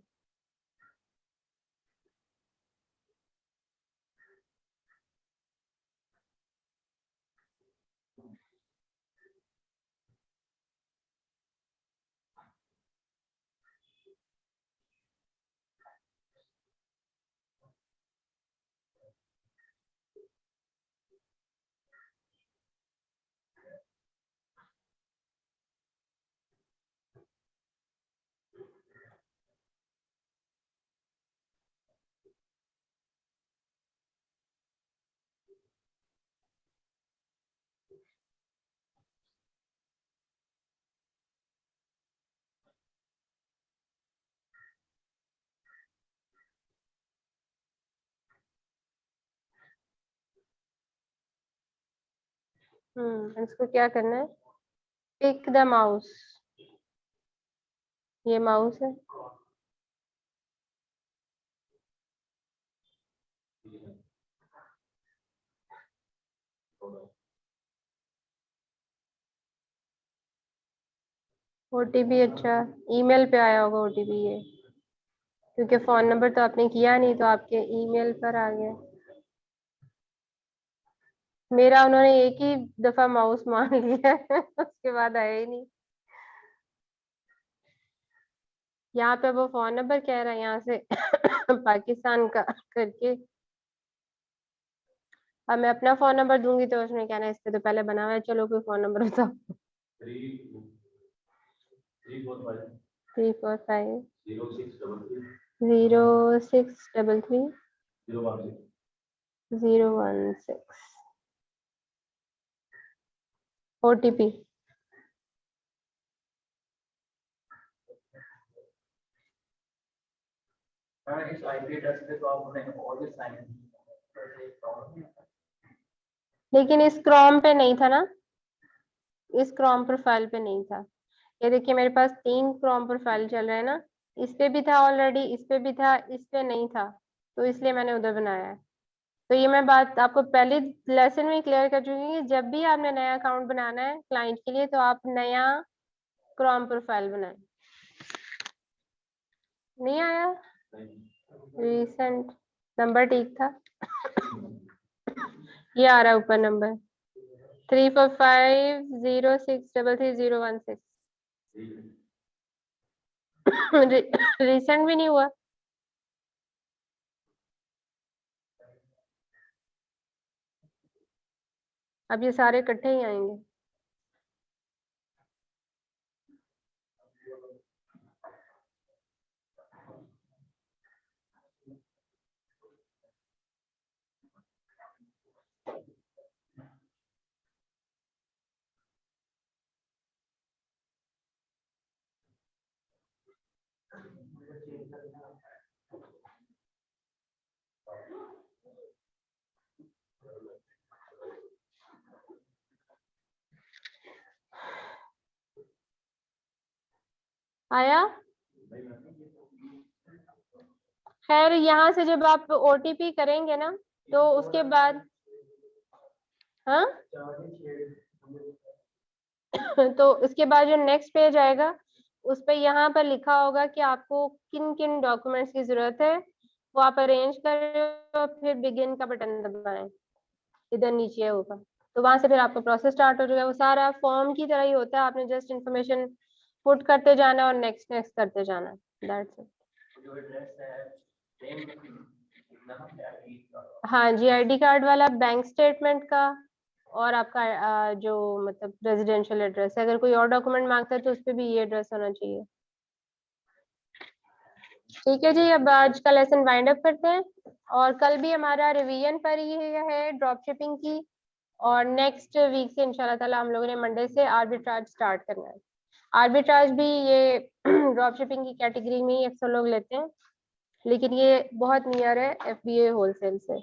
इसको क्या करना है, पिक द माउस, ये माउस है। ओटीपी, अच्छा ईमेल पे आया होगा ओटीपी ये, क्योंकि फोन नंबर तो आपने किया नहीं तो आपके ईमेल पर आ गया। मेरा उन्होंने एक ही दफा माउस मांग लिया है उसके बाद आया ही नहीं। यहाँ पे वो फोन नंबर कह रहा है यहाँ से पाकिस्तान का करके। अब मैं अपना फोन नंबर दूंगी तो उसने कहना है इस पे तो पहले बना हुआ है, चलो कोई फोन नंबर बताओ। 345 0633 016 ओटीपी। इस आईपी एड्रेस पे तो आपने ऑलवेज साइन इन, लेकिन इस क्रोम पे नहीं था ना, इस क्रोम प्रोफाइल पे नहीं था। ये देखिए मेरे पास 3 क्रोम प्रोफाइल चल रहे हैं ना, इस पे भी था ऑलरेडी, इस पे भी था, इस पे नहीं था, तो इसलिए मैंने उधर बनाया है। तो ये मैं बात आपको पहले लेसन में क्लियर कर चुकी हूँ कि जब भी आपने नया अकाउंट बनाना है क्लाइंट के लिए तो आप नया क्रोम प्रोफाइल बनाएं। नहीं आया रिसेंट नंबर, ठीक था। ये आ रहा है ऊपर नंबर 34506330116। रिसेंट भी नहीं हुआ। अब ये सारे इकट्ठे ही आएंगे। आया। खैर यहाँ से जब आप ओटीपी करेंगे ना तो उसके बाद, हाँ तो उसके बाद जो नेक्स्ट पेज आएगा उस पे यहाँ पर लिखा होगा कि आपको किन किन डॉक्यूमेंट्स की जरूरत है, वो आप अरेंज करें और फिर बिगिन का बटन दबाएं, इधर नीचे होगा। तो वहां से फिर आपका प्रोसेस स्टार्ट हो जाएगा। वो सारा फॉर्म की तरह ही होता है, आपने जस्ट इन्फॉर्मेशन पुट करते जाना और नेक्स्ट नेक्स्ट करते जाना, दैट्स इट। जो एड्रेस है सेम नाम है आईडी का। हाँ जी, आईडी कार्ड वाला, बैंक स्टेटमेंट का, और आपका जो मतलब रेजिडेंशियल एड्रेस है। अगर कोई और डॉक्यूमेंट मांगता है तो उस पर भी ये एड्रेस होना चाहिए। ठीक है जी, अब आज का लेसन वाइंड अप करते हैं और कल भी हमारा रिवीजन पर ही है ड्रॉप शिपिंग की, और नेक्स्ट वीक से इंशाल्लाह ताला हम लोगों ने मंडे से आर्बिट्राज स्टार्ट करना है। आर्बिट्राज भी ये ड्रॉप शिपिंग की कैटेगरी में ही अक्सर लोग लेते हैं, लेकिन ये बहुत नियर है एफबीए होलसेल से।